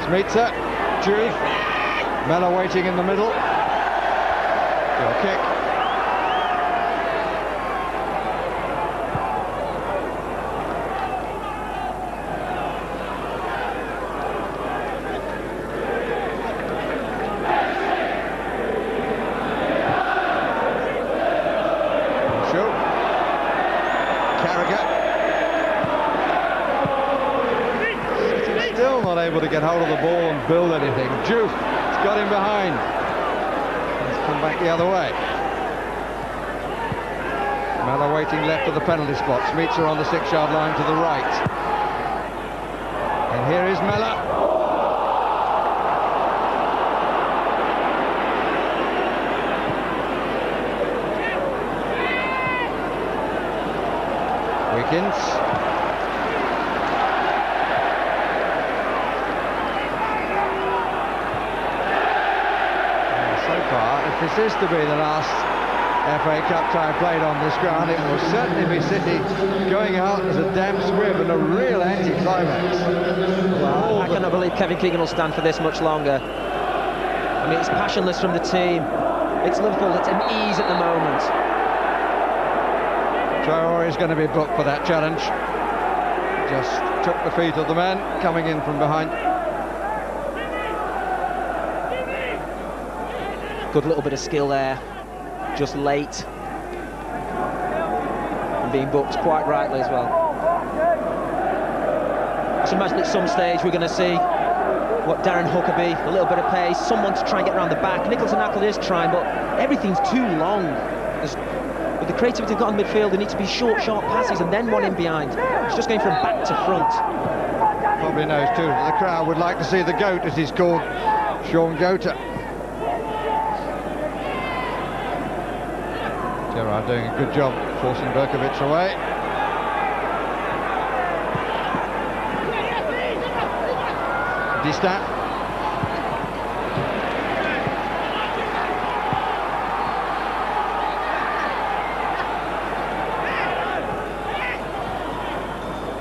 Smeets. Juve. Mellor waiting in the middle. Goal kick. Able to get hold of the ball and build anything. Juve has got him behind. He's come back the other way. Mellor waiting left of the penalty spot. Smeets on the 6-yard line to the right. And here is Mellor. Wiggins. If this is to be the last FA Cup tie played on this ground, it will certainly be City going out as a damp squib and a real anti-climax. Well, I cannot believe Kevin Keegan will stand for this much longer. I mean, it's passionless from the team. It's Liverpool that's at ease at the moment. Traore is going to be booked for that challenge. Just took the feet of the man coming in from behind. Good little bit of skill there, just late. And being booked quite rightly as well. So imagine at some stage we're going to see what Darren Huckabee, a little bit of pace, someone to try and get around the back. Nicholas Knackle is trying, but everything's too long. With the creativity they've got in midfield, there need to be short, sharp passes and then one in behind. It's just going from back to front. Probably knows too that the crowd would like to see the GOAT, as he's called, Sean Gota. Gerrard doing a good job forcing Berkovic away. Distant.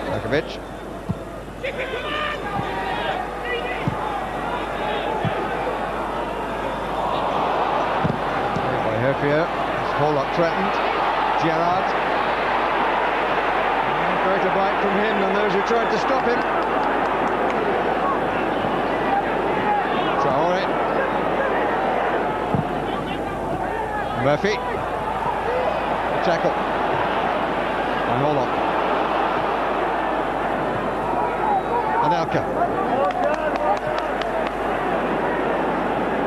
Berkovic. By Herfier. Pollock threatened. Gerrard. Great a bite from him and those who tried to stop him. Traore. Murphy. The tackle. And Pollock. Anelka.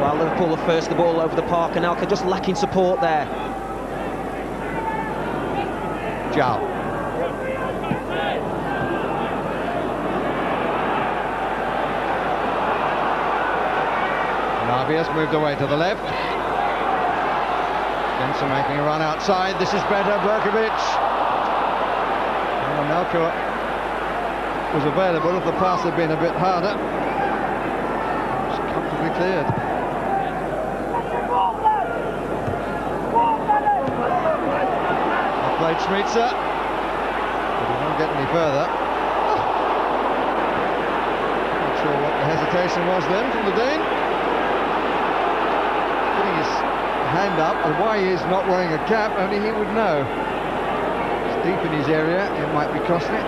Well, Liverpool are first the ball over the park, and Anelka just lacking support there. Jal. Navia's moved away to the left. Jensen making a run outside. This is better. Berkovic. Oh, Anelka was available if the pass had been a bit harder. It's comfortably cleared. Played Schmitzer, but he won't get any further. Not sure what the hesitation was then from the Dane. Putting his hand up, and why he is not wearing a cap, only he would know. It's deep in his area, it might be costing it.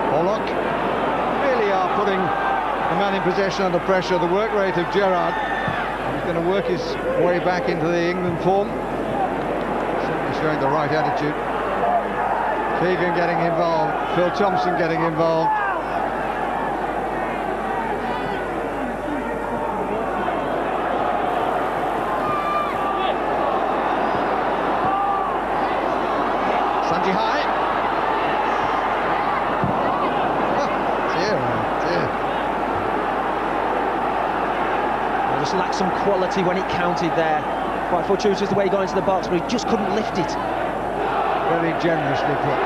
Pollock really are putting the man in possession under pressure. The work rate of Gerrard. He's going to work his way back into the England form. Certainly showing the right attitude. Keegan getting involved. Phil Thompson getting involved. Sanji High. Dear. Just lacked some quality when it counted there. Quite fortuitous the way he got into the box, but he just couldn't lift it. Very generously put.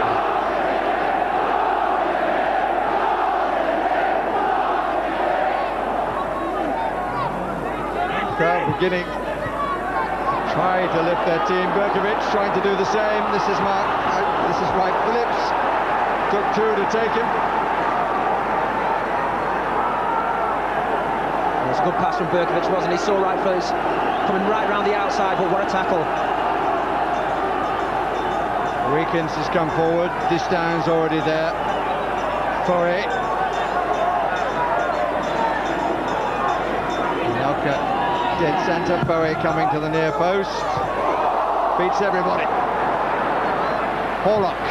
Crowd beginning to try to lift their team. Berkovic trying to do the same. This is Wright Phillips. Took two to take him. It was a good pass from Berkovic, wasn't he? Saw Wright Phillips coming right round the outside, but what a tackle. Weekins has come forward. Distan's already there. Faure. Anelka dead centre. Faure coming to the near post. Beats everybody. Pollock.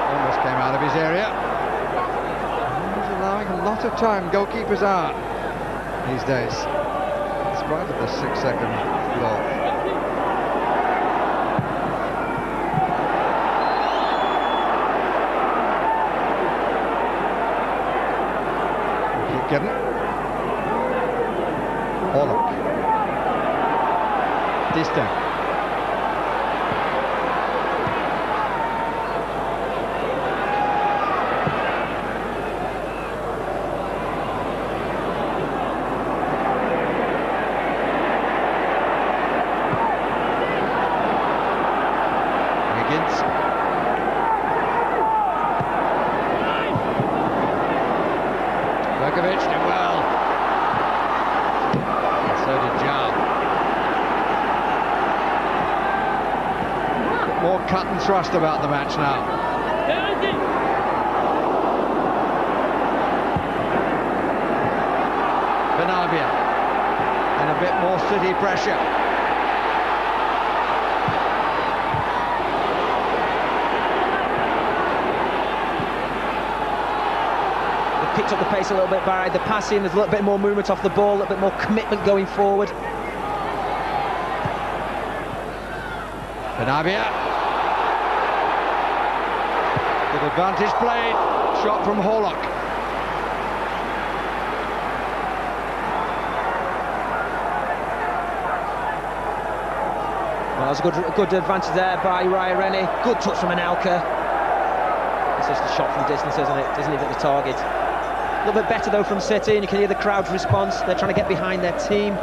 Almost came out of his area. He's allowing a lot of time. Goalkeepers are these days. Right at the 6-second law. Keep getting. Pollock. Distant. Berkovic did well. And so did Jan. More cut and thrust about the match now. Benabia. And a bit more City pressure. Picked up the pace a little bit by the passing. There's a little bit more movement off the ball, a little bit more commitment going forward. Benabia. Good advantage played. Shot from Horlock. Well, there's a good advantage there by Raya Rennie. Good touch from Anelka. It's just a shot from distance, isn't it? Doesn't even hit the target. A little bit better though from City, and you can hear the crowd's response. They're trying to get behind their team.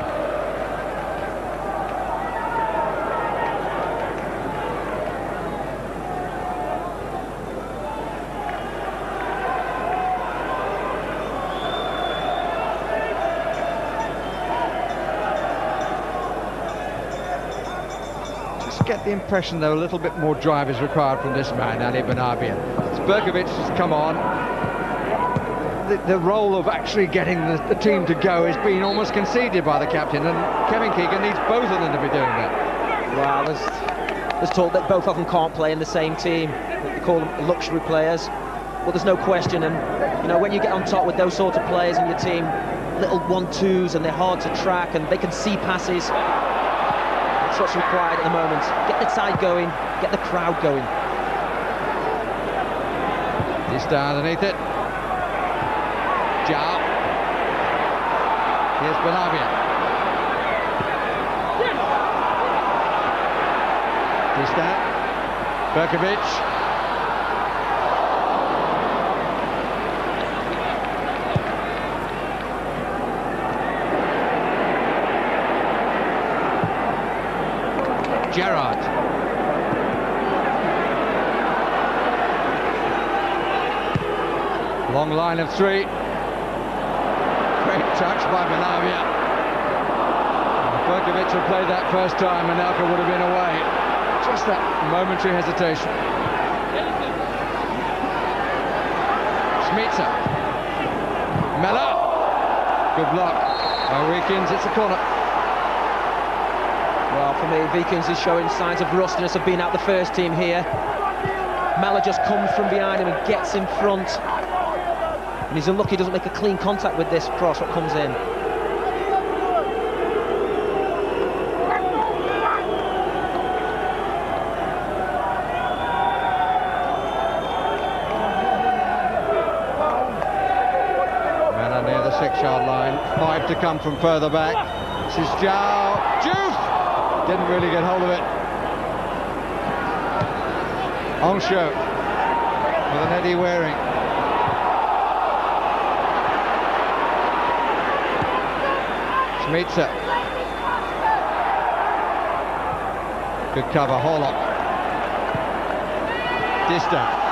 Just get the impression though a little bit more drive is required from this man, Ali Benabia. Berkovic has come on. The role of actually getting the team to go is being almost conceded by the captain, and Kevin Keegan needs both of them to be doing that. Well, there's talk that both of them can't play in the same team. They call them luxury players. Well, there's no question, and you know, when you get on top with those sort of players in your team, little 1-2s, and they're hard to track, and they can see passes. That's what's required at the moment. Get the side going, get the crowd going. He's down underneath it. Jao. Here's Benabia. Distan. Berkovic. Gerrard. Long line of three. Great touch by Benabia. Berkovic had played that first time, and Anelka would have been away. Just that momentary hesitation. Schmitzer. Mella. Good block. Weekends, it's a corner. Well, for me, Vikings is showing signs of rustiness of being out the first team here. Mella just comes from behind him and gets in front. And he's unlucky he doesn't make a clean contact with this cross, what comes in. Mella near the 6-yard line. 5 to come from further back. This is Zhao. Juice! Didn't really get hold of it. Onsho with an Eddie Waring. Schmitzer. Good cover, Horlock. Distan.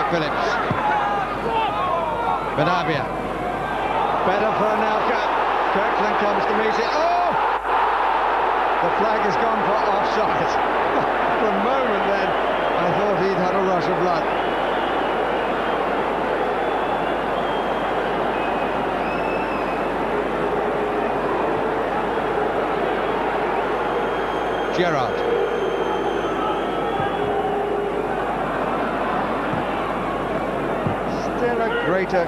Phillips. Benabia. Better for Anelka. Kirkland comes to meet it. Oh! The flag has gone for offside. For a moment then, I thought he'd had a rush of blood. Gerrard. Still a greater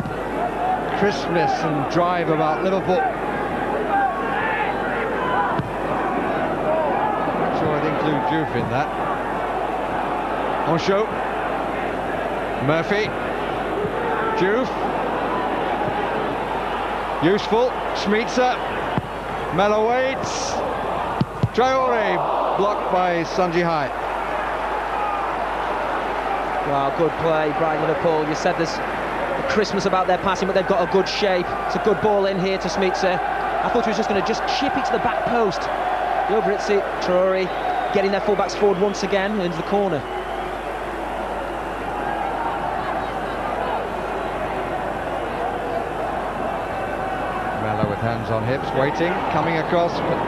crispness and drive about Liverpool. Not sure I'd include Juve in that. Onsho. Murphy. Juve. Useful. Schmitzer. Mella waits. Traore blocked by Sanji Hai. Well, good play, Brighton Liverpool. You said there's Christmas about their passing, but they've got a good shape. It's a good ball in here to Schmitzer. I thought he was just going to chip it to the back post. Yobritsi, Traore getting their fullbacks forward once again into the corner. Mello with hands on hips, waiting, coming across, but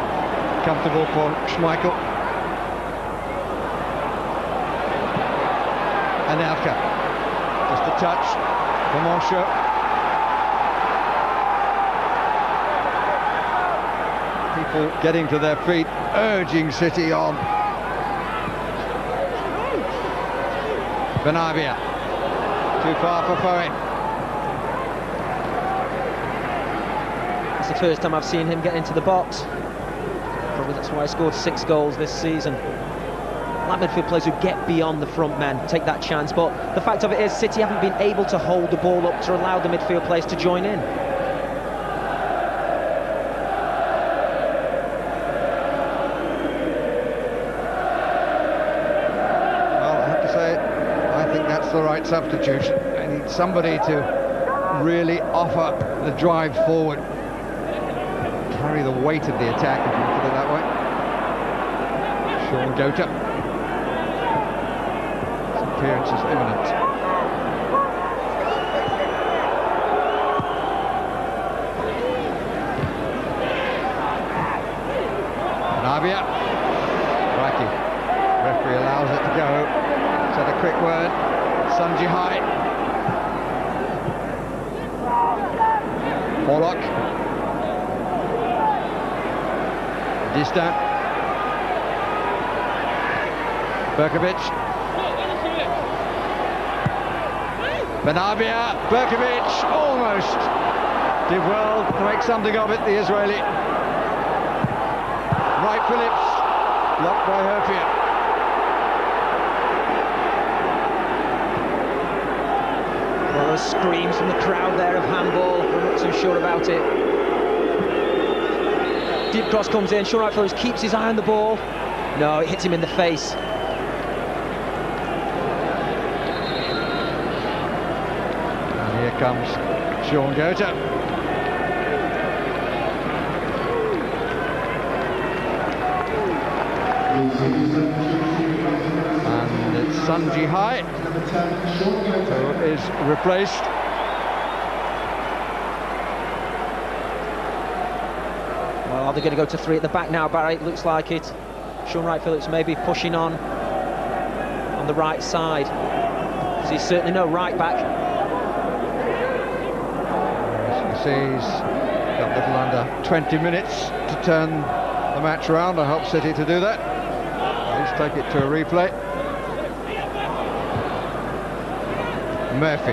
comfortable for Schmeichel. Anelka, just a touch for Moncho. People getting to their feet, urging City on. Benavia, too far for Foe. It's the first time I've seen him get into the box. Probably that's why he scored 6 goals this season. Like midfield players who get beyond the front men, take that chance, but the fact of it is City haven't been able to hold the ball up to allow the midfield players to join in. The right substitution. They need somebody to really offer the drive forward, carry the weight of the attack, if you put it that way. Sean Gota. His appearance is imminent. Navia. Crikey. Referee allows it to go. Said a quick word. Sanji High. Pollock. Distant. Berkovic. Benabia. Berkovic almost did well to make something of it, the Israeli. Wright Phillips. Blocked by Herfield. Screams from the crowd there of handball. I'm not too sure about it. Deep cross comes in. Sean Wright-Phillips keeps his eye on the ball. No, it hits him in the face. And here comes Sean Gota. And it's Sanji High who is replaced. Well, they're going to go to 3 at the back now, Barry. It looks like it. Sean Wright-Phillips maybe pushing on the right side. So he's certainly no right back. As you can see, he's got a little under 20 minutes to turn the match around. I hope City to do that. Let's take it to a replay. Murphy,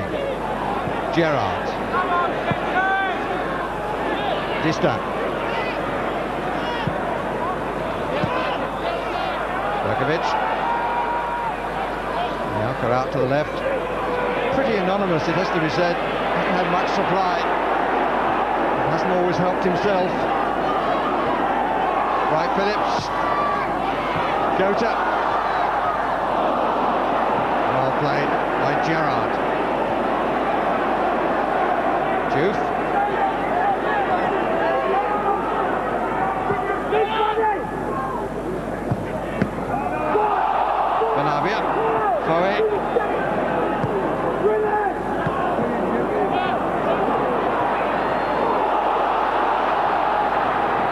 Gerrard, Distant, Berkovic, Anelka out to the left. Pretty anonymous, it has to be said. Hasn't had much supply. Hasn't always helped himself. Wright Phillips, Gota. Well played by Gerrard. Juve. Benavia. Foe.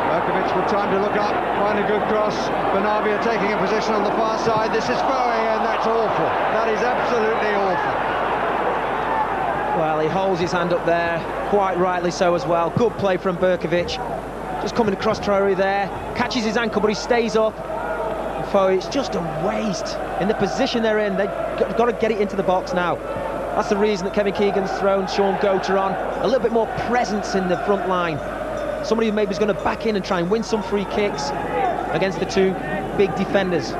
Berkovic with time to look up, find a good cross. Benavia taking a position on the far side. This is Foe, and that's awful. That is absolutely awful. Well, he holds his hand up there, quite rightly so as well. Good play from Berkovic. Just coming across Traore there, catches his ankle, but he stays up. And Foe, it's just a waste. In the position they're in, they've got to get it into the box now. That's the reason that Kevin Keegan's thrown Sean Gota on. A little bit more presence in the front line. Somebody who maybe is going to back in and try and win some free kicks against the 2 big defenders.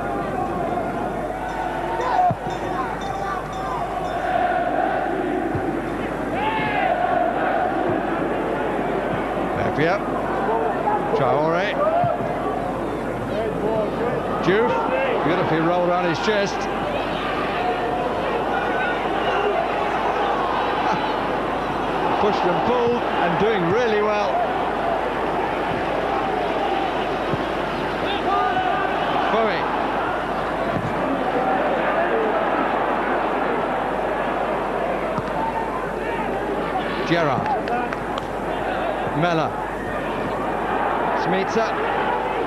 Yep. Traore. Juve. Beautifully rolled on his chest. Pushed and pulled and doing really well. Gerrard. Mellor. Smica.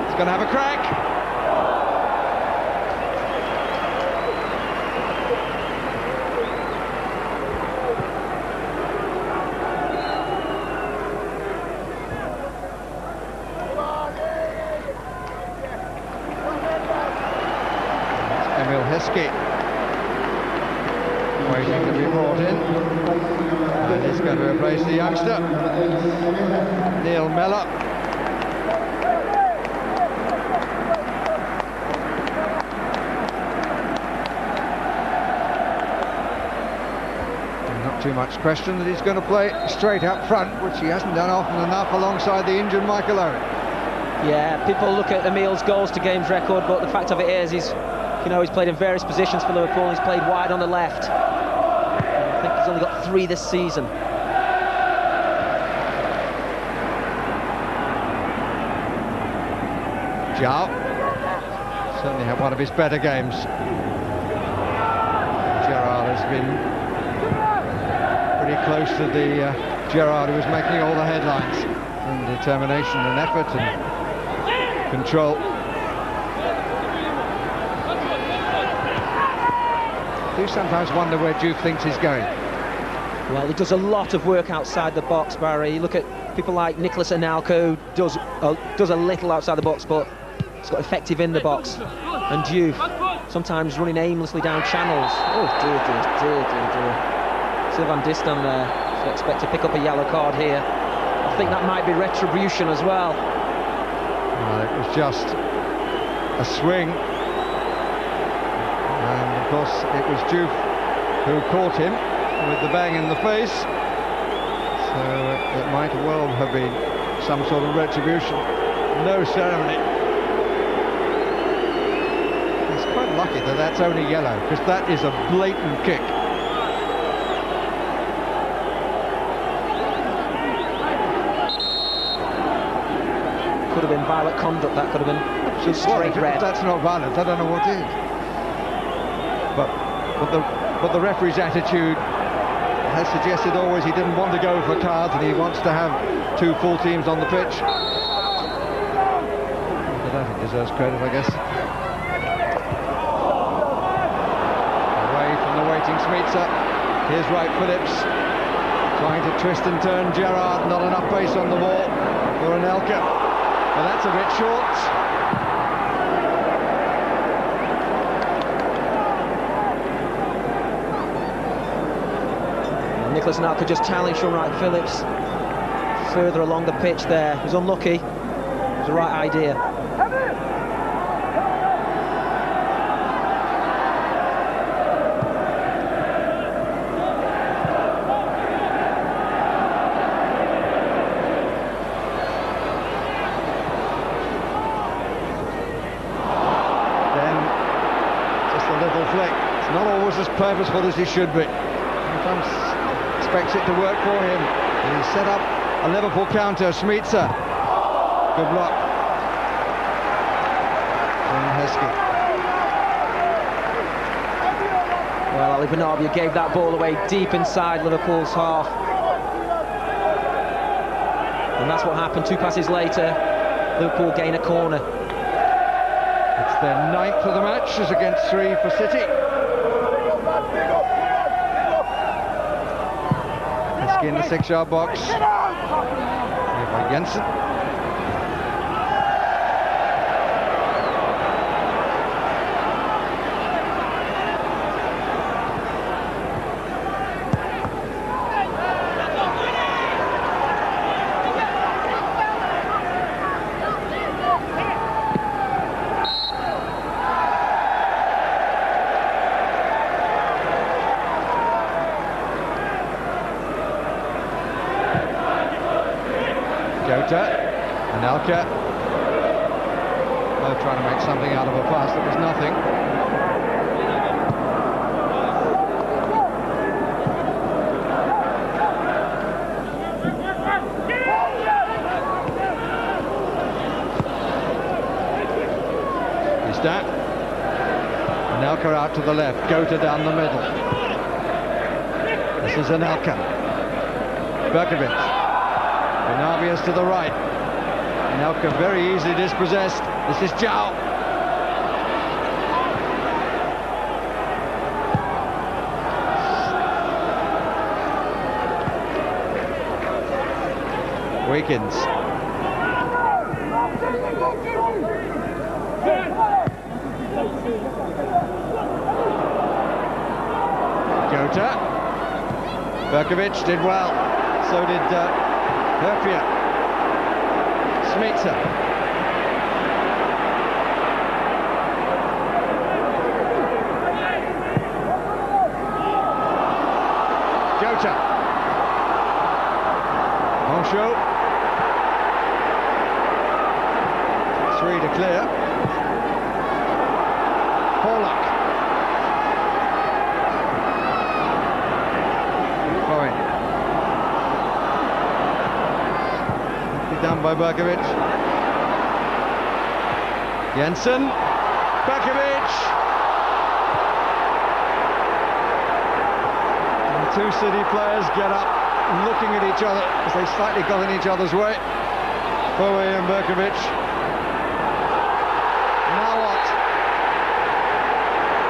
He's going to have a crack. Waiting to be brought in, and he's going to replace the youngster Neil Mellor. Not too much question that he's going to play straight up front, which he hasn't done often enough alongside the injured Michael Owen. Yeah, people look at Emil's goals to games record, but the fact of it is he's played in various positions for Liverpool. He's played wide on the left. I think he's only got 3 this season. João certainly had one of his better games. Gerrard has been pretty close to the Gerrard who was making all the headlines, and determination and effort and control. I do sometimes wonder where Juve thinks he's going. Well, he does a lot of work outside the box, Barry. You look at people like Nicolas Anelka, who does a little outside the box, but he's got effective in the box. And Juve sometimes running aimlessly down channels. Oh dear. Sylvain Distin there. So expect to pick up a yellow card here. I think that might be retribution as well. It was just a swing. And of course it was Juve who caught him with the bang in the face, so it might well have been some sort of retribution. No ceremony. He's quite lucky that that's only yellow, because that is a blatant kick. Could have been violent conduct, that could have been straight red. If that's not violent, I don't know what is. But the referee's attitude has suggested always he didn't want to go for cards, and he wants to have 2 full teams on the pitch. I don't think he deserves credit, I guess. Away from the waiting Smica. Here's Wright Phillips trying to twist and turn Gerrard. Not enough pace on the ball for Anelka. But that's a bit short. Nicolas Anelka just challenged from Wright Phillips further along the pitch there. He was unlucky. It was the right idea. Then just a little flick. It's not always as purposeful as he should be. Sometimes expects it to work for him. He set up a Liverpool counter. Smica. Good block from Heskey. Well, Ali Benarbia gave that ball away deep inside Liverpool's half. And that's what happened. 2 passes later, Liverpool gain a corner. It's their 9th of the match, as against 3 for City. In the 6-yard box. By Jensen. Anelka. They're trying to make something out of a pass that was nothing. Is that? Anelka out to the left, Gota down the middle. This is Anelka. Berkovic. Benavides to the right. Nelka very easily dispossessed. This is Zhao. Weekends. Jota. Berkovic did well. So did Herpia. Smitsa. Jota. Monchot. 3 to clear. Pollock. Bowen. Done by Berkovic. Jensen. Berkovic. And the two City players get up, looking at each other as they slightly got in each other's way. Bowen and Berkovic. Now what?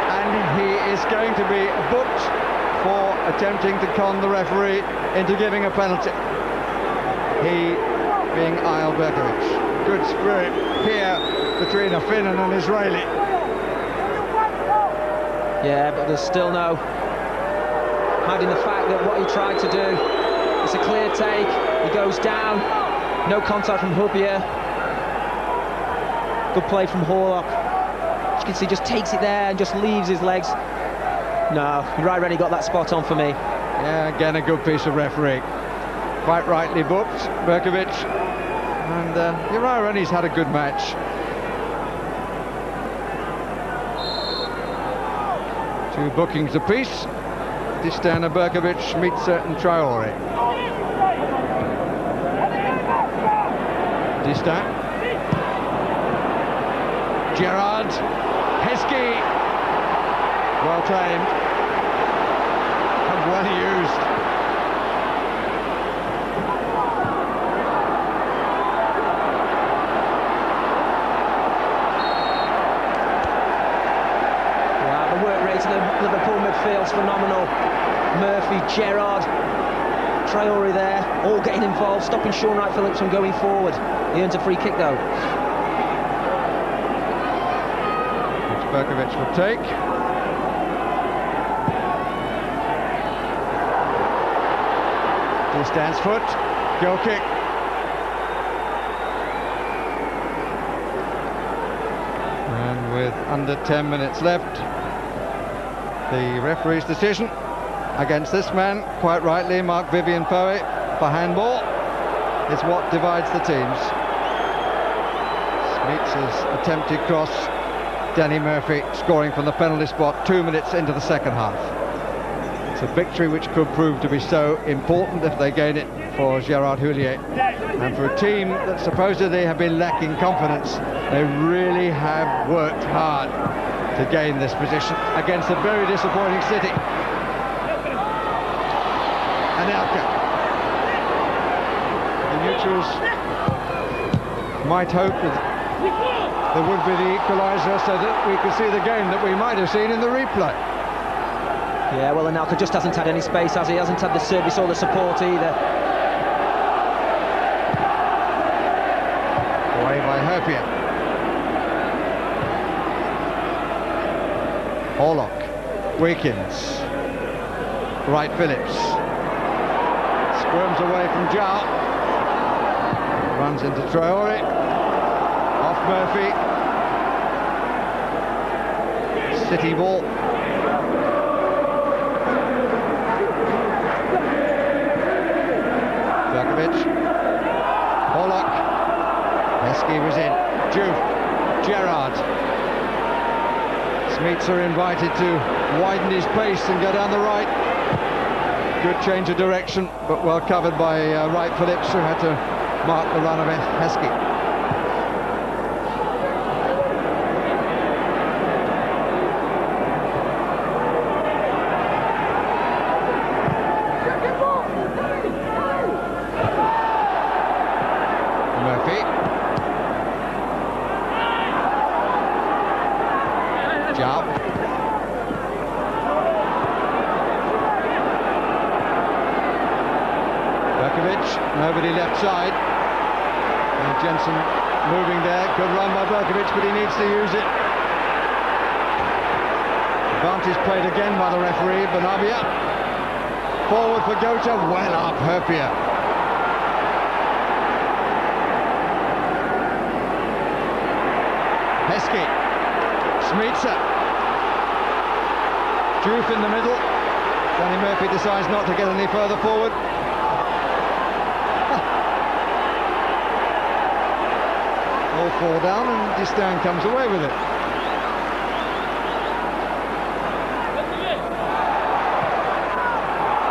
And he is going to be booked for attempting to con the referee into giving a penalty. He being Ayal Berkovic. Good spirit here between a Finn and an Israeli. Yeah, but there's still no hiding the fact that what he tried to do, it's a clear take, he goes down, no contact from Hubia. Good play from Horlock. As you can see, just takes it there and just leaves his legs. No, Rai Rennie got that spot on for me. Yeah, again a good piece of refereeing. Quite rightly booked, Berkovic. And Rai Rennie's had a good match. Two bookings apiece. Distana, Berkovic, Smitsa and Traore. Distan. Gerard. Heskey. Well timed. And well used. Liverpool midfield's phenomenal. Murphy, Gerrard, Traore there, all getting involved, stopping Sean Wright-Phillips from going forward. He earns a free kick though. Which Berkovic will take. Distan's foot, goal kick. And with under 10 minutes left, the referee's decision against this man, quite rightly, Mark Vivian Poe, for handball, is what divides the teams. Smitsa's attempted cross, Danny Murphy scoring from the penalty spot 2 minutes into the second half. It's a victory which could prove to be so important if they gain it for Gerard Houllier. And for a team that supposedly have been lacking confidence, they really have worked hard to gain this position against a very disappointing City. Anelka. The neutrals might hope that there would be the equaliser so that we could see the game that we might have seen in the replay. Yeah, well, Anelka just hasn't had any space, has he? Hasn't had the service or the support either. Away by Herpia. Horlock, Weekins, Wright-Phillips, squirms away from Zhao, runs into Traore, off Murphy, City ball. Berkovic, Horlock, Heskey was in, Juve, Gerrard. Smitsa invited to widen his pace and go down the right. Good change of direction, but well covered by Wright-Phillips, who had to mark the run of Heskey. Zhao. Berkovic, nobody left side. And Jensen moving there. Good run by Berkovic, but he needs to use it. Advantage played again by the referee, Benabia. Forward for Gota, well up, Herpia. Heskey, Smitsa. Juve in the middle. Danny Murphy decides not to get any further forward. All fall down and Distin comes away with it.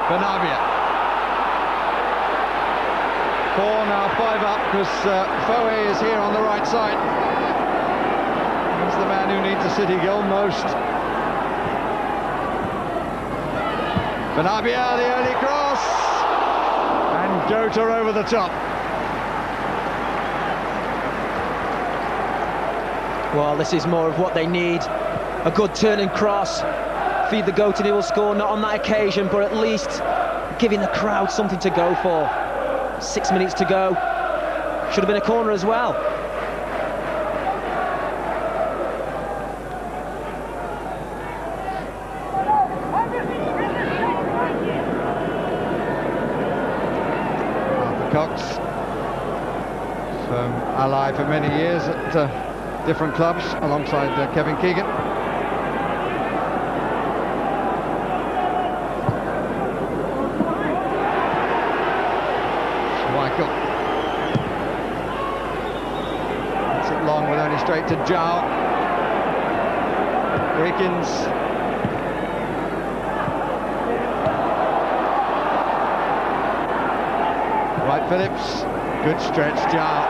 Benabia. 4 now, 5 up, because Foe is here on the right side. He's the man who needs a City goal most. Benabia, the early cross, and Gota over the top. Well, this is more of what they need. A good turn and cross. Feed the goat and he will score, not on that occasion, but at least giving the crowd something to go for. 6 minutes to go. Should have been a corner as well. Arthur Cox, ally for many years at different clubs alongside Kevin Keegan. It's it long with only straight to Zhao. Wiggins. Right, Phillips. Good stretch, Zhao.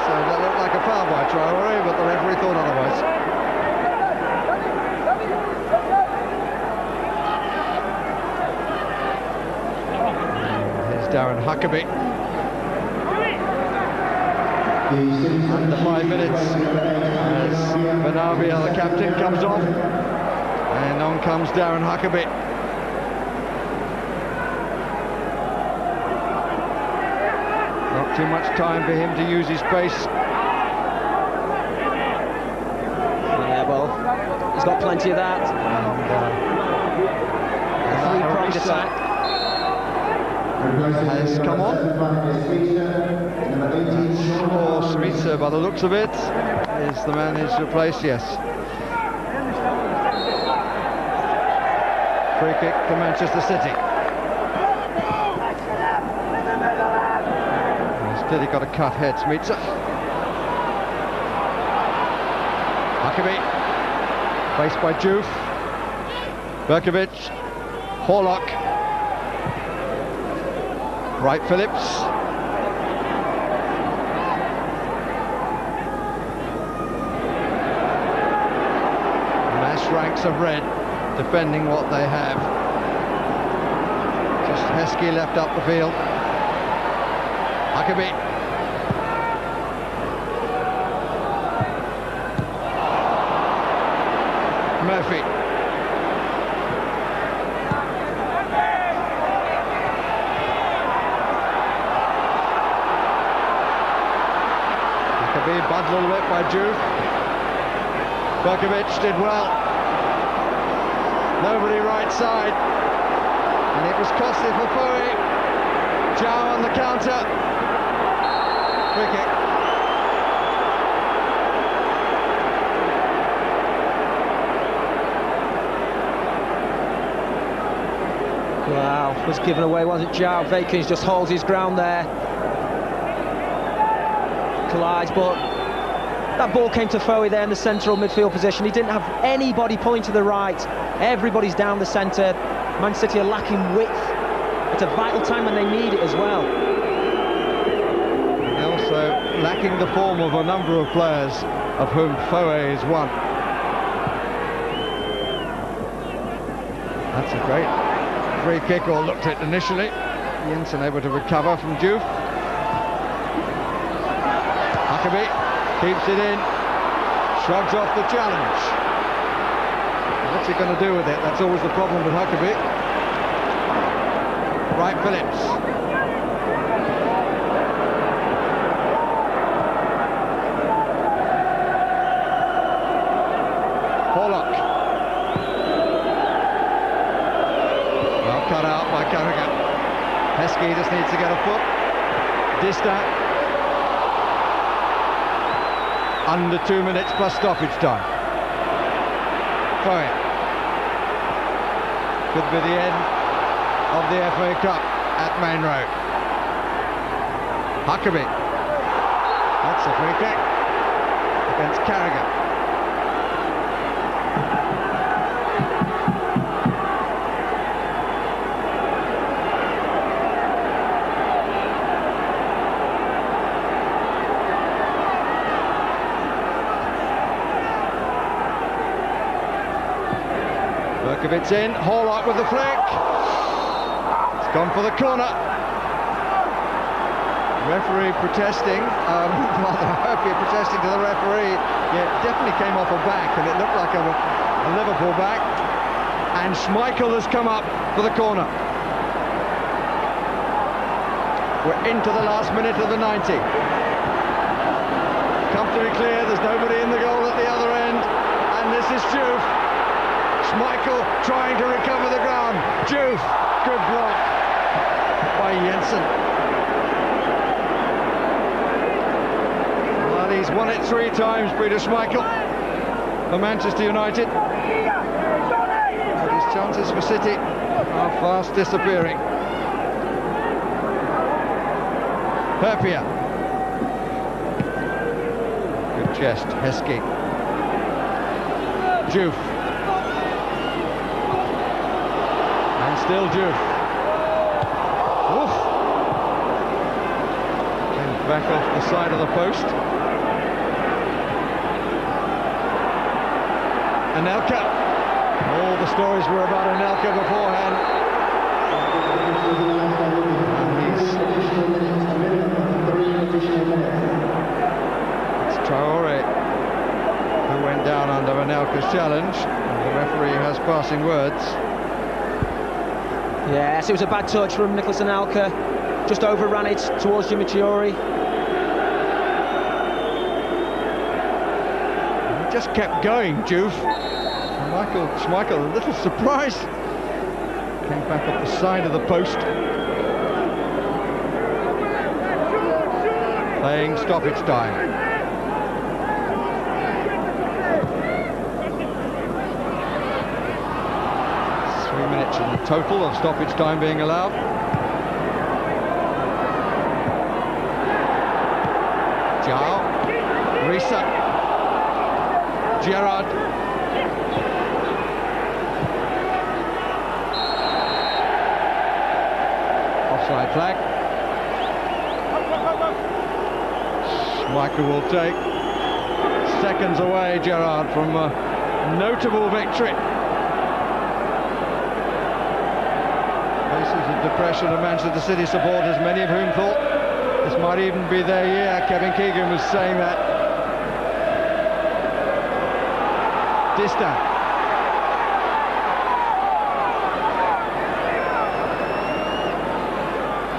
So that looked like a foul by Traore, but the referee thought otherwise. Darren Huckabee. Under 5 minutes as Benabia, the captain, comes off, and on comes Darren Huckabee. Not too much time for him to use his pace. Yeah, well, he's got plenty of that. And three-pronged attack has come on. Or Smitsa, by the looks of it, is the man who's replaced, yes. Free kick for Manchester City. Instead he got a cut head, Smitsa. Huckabee, faced by Juve. Berkovic, Horlock. Right, Phillips. Mass ranks of red defending what they have. Just Heskey left up the field. Huckabee. Murphy. Bugged a little bit by Juve. Berkovic did well. Nobody right side. And it was costly for Foe. Zhao on the counter. Free kick. Wow, was given away, wasn't Zhao? Vakins just holds his ground there. Collides, but that ball came to Foe there in the central midfield position. He didn't have anybody pulling to the right. Everybody's down the centre. Man City are lacking width. It's a vital time when they need it as well. And also lacking the form of a number of players, of whom Foe is one. That's a great free kick, or looked at initially. Jensen able to recover from Juve. Huckabee keeps it in. Shrugs off the challenge. What's he going to do with it? That's always the problem with Huckabee. Right, Phillips. Pollock. Well cut out by Carragher. Heskey just needs to get a foot. Distant. Under 2 minutes plus stoppage time. Fine. Could be the end of the FA Cup at Main Road. Huckabee. That's a free kick against Carragher. Berkovic's in, Horlock with the flick. It's gone for the corner. Referee protesting, Herpia protesting to the referee. Yeah, it definitely came off a back and it looked like a Liverpool back. And Schmeichel has come up for the corner. We're into the last minute of the 90. Comfortably clear, there's nobody in the goal at the other end. And this is Juve. Schmeichel trying to recover the ground. Juve, good block by Jensen. Well, he's won it 3 times, Peter Schmeichel, for Manchester United. But his chances for City are fast disappearing. Herpia. Good chest, Heskey. Juve. Still Juve. Oof. And back off the side of the post. Anelka. All the stories were about Anelka beforehand. It's Traore who went down under Anelka's challenge. The referee has passing words. Yes, it was a bad touch from Nicholas Anelka. Just overran it towards Dimitriori. He just kept going, Juve. Schmeichel a little surprised. Came back up the side of the post. Playing stoppage time. In the total of stoppage time being allowed. João, Risa, Gerrard. Offside flag. Schmeichel will take seconds away, Gerrard, from a notable victory. Depression of Manchester City supporters, many of whom thought this might even be their year. Kevin Keegan was saying that. Distant.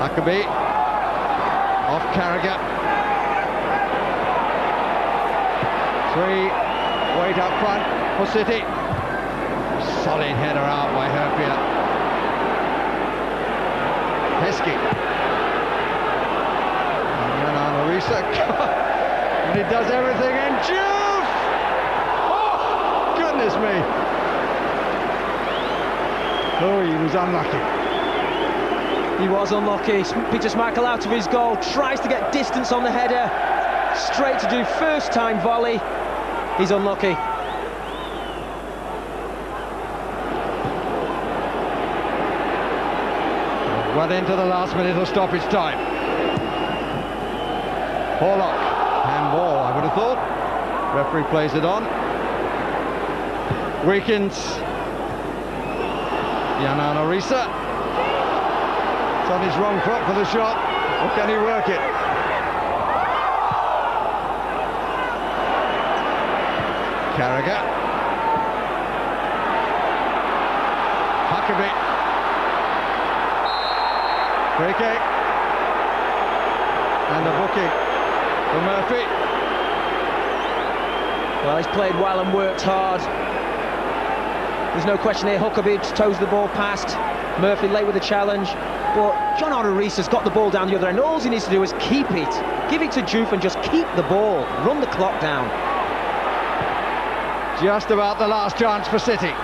Huckabee off Carragher. 3 wait up front for City. Solid header out by Herpia. Heskey. And Risa. And he does everything, and Juve! Oh, goodness me. Oh, he was unlucky. He was unlucky. Peter Schmeichel out of his goal, tries to get distance on the header. Straight to do first time volley. He's unlucky. Well into the last minute of stoppage time. Horlock, handball, I would have thought. Referee plays it on. Weekends. Yanana Risa. It's on his wrong foot for the shot. Or can he work it? Carragher. Huckabee. Free kick. And a booking for Murphy. Well, he's played well and worked hard. There's no question here. Huckabee toes the ball past. Murphy late with the challenge. But John Arter-Rees has got the ball down the other end. All he needs to do is keep it. Give it to Juve and just keep the ball. Run the clock down. Just about the last chance for City.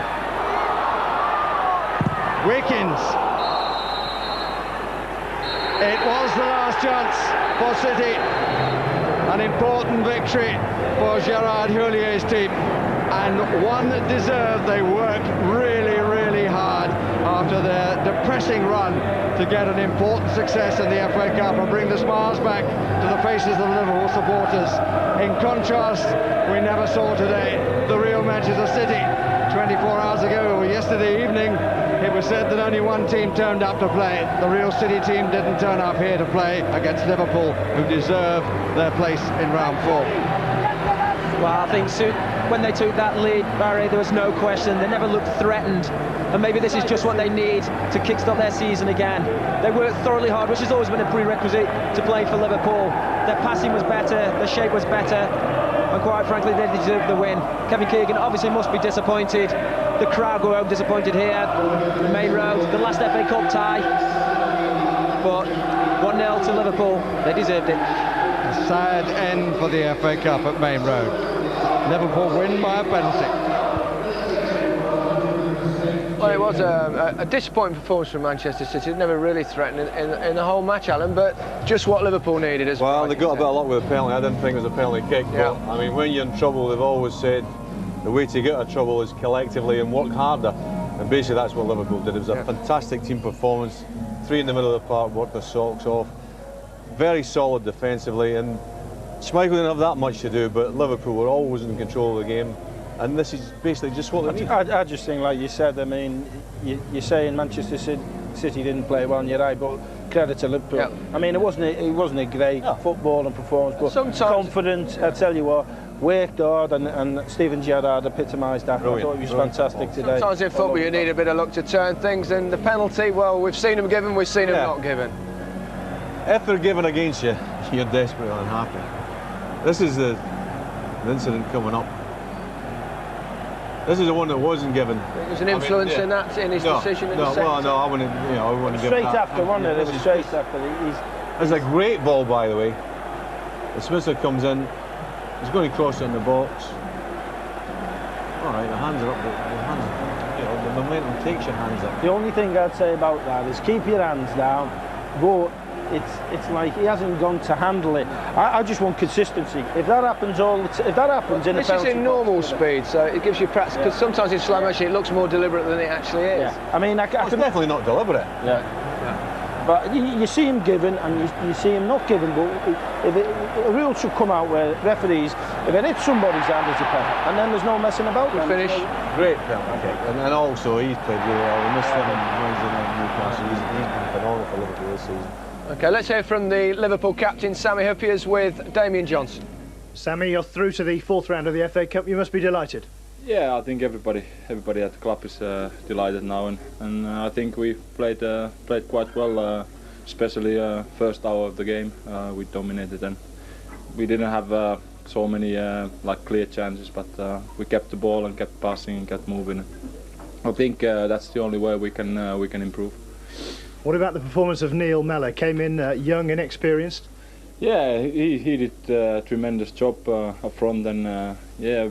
Wickens. It was the last chance for City. An important victory for Gerard Houlier's team, and one deserved. They worked really, really hard after their depressing run to get an important success in the FA Cup and bring the smiles back to the faces of Liverpool supporters. In contrast, we never saw today the real Manchester City. 24 hours ago, or yesterday evening, it was said that only one team turned up to play. The real City team didn't turn up here to play against Liverpool, who deserve their place in round 4. Well, I think when they took that lead, Barry, there was no question. They never looked threatened. And maybe this is just what they need to kickstart their season again. They worked thoroughly hard, which has always been a prerequisite to play for Liverpool. Their passing was better, their shape was better, and quite frankly, they deserved the win. Kevin Keegan obviously must be disappointed. The crowd go home disappointed here. The main road, the last FA Cup tie. But 1-0 to Liverpool, they deserved it. A sad end for the FA Cup at Main Road. Liverpool win by a penalty. Well, it was a disappointing performance from Manchester City. It never really threatened in the whole match, Alan, but just what Liverpool needed as well. Well, they got a bit of luck with a penalty. I didn't think it was a penalty kick, yeah. But I mean, when you're in trouble, they've always said the way to get out of trouble is collectively and work harder. And basically that's what Liverpool did. It was a fantastic team performance. 3 in the middle of the park, worked their socks off. Very solid defensively, and Schmeichel didn't have that much to do, but Liverpool were always in control of the game. And this is basically just what they need. I just think, like you said, I mean, you're saying Manchester City didn't play well, and you're right, but credit to Liverpool. Yeah. I mean, it wasn't a great football and performance, but sometimes confident. I tell you what, worked hard, and Steven Gerrard epitomised that. Brilliant. I thought he was fantastic today. Sometimes in football you need a bit of luck to turn things, and the penalty, well, we've seen them given, we've seen them not given. If they're given against you, you're desperately unhappy. This is the incident coming up. This is the one that wasn't given. There's an influence in that, in his decision in the second. Well, no, I wouldn't, I wouldn't give Straight that. after, wasn't it? It was straight after. It's a great ball, by the way. The Smither comes in, he's going to cross it in the box. All right, the hands are up, the momentum takes your hands up. The only thing I'd say about that is keep your hands down, but it's like he hasn't gone to handle it. I just want consistency. If that happens in this is in normal speed, so it gives you practice, because sometimes in slow motion it looks more deliberate than it actually is. Yeah. I mean, It's definitely not deliberate. Yeah. But you see him given and you see him not given. But a rule should come out where referees, if it hits somebody's hand, it's a penalty, and then there's no messing about. Finish. Great penalty. And also he's played really well. We missed him on Wednesday night in Newcastle. He's been phenomenal for Liverpool this season. Okay, let's hear from the Liverpool captain, Sammy Huppiers, with Damien Johnson. Sammy, you're through to the 4th round of the FA Cup. You must be delighted. Yeah, I think everybody at the club is delighted now, and I think we played quite well, especially first hour of the game. We dominated, and we didn't have so many clear chances, but we kept the ball and kept passing and kept moving. I think that's the only way we can improve. What about the performance of Neil Mellor? Came in young and experienced. Yeah, he did a tremendous job up front, and yeah,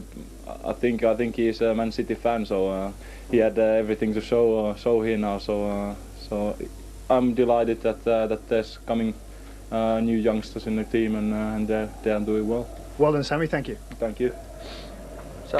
I think he's a Man City fan, so he had everything to show here now. So I'm delighted that there's coming new youngsters in the team, and they are doing well. Well done, Sammy. Thank you. Thank you. So,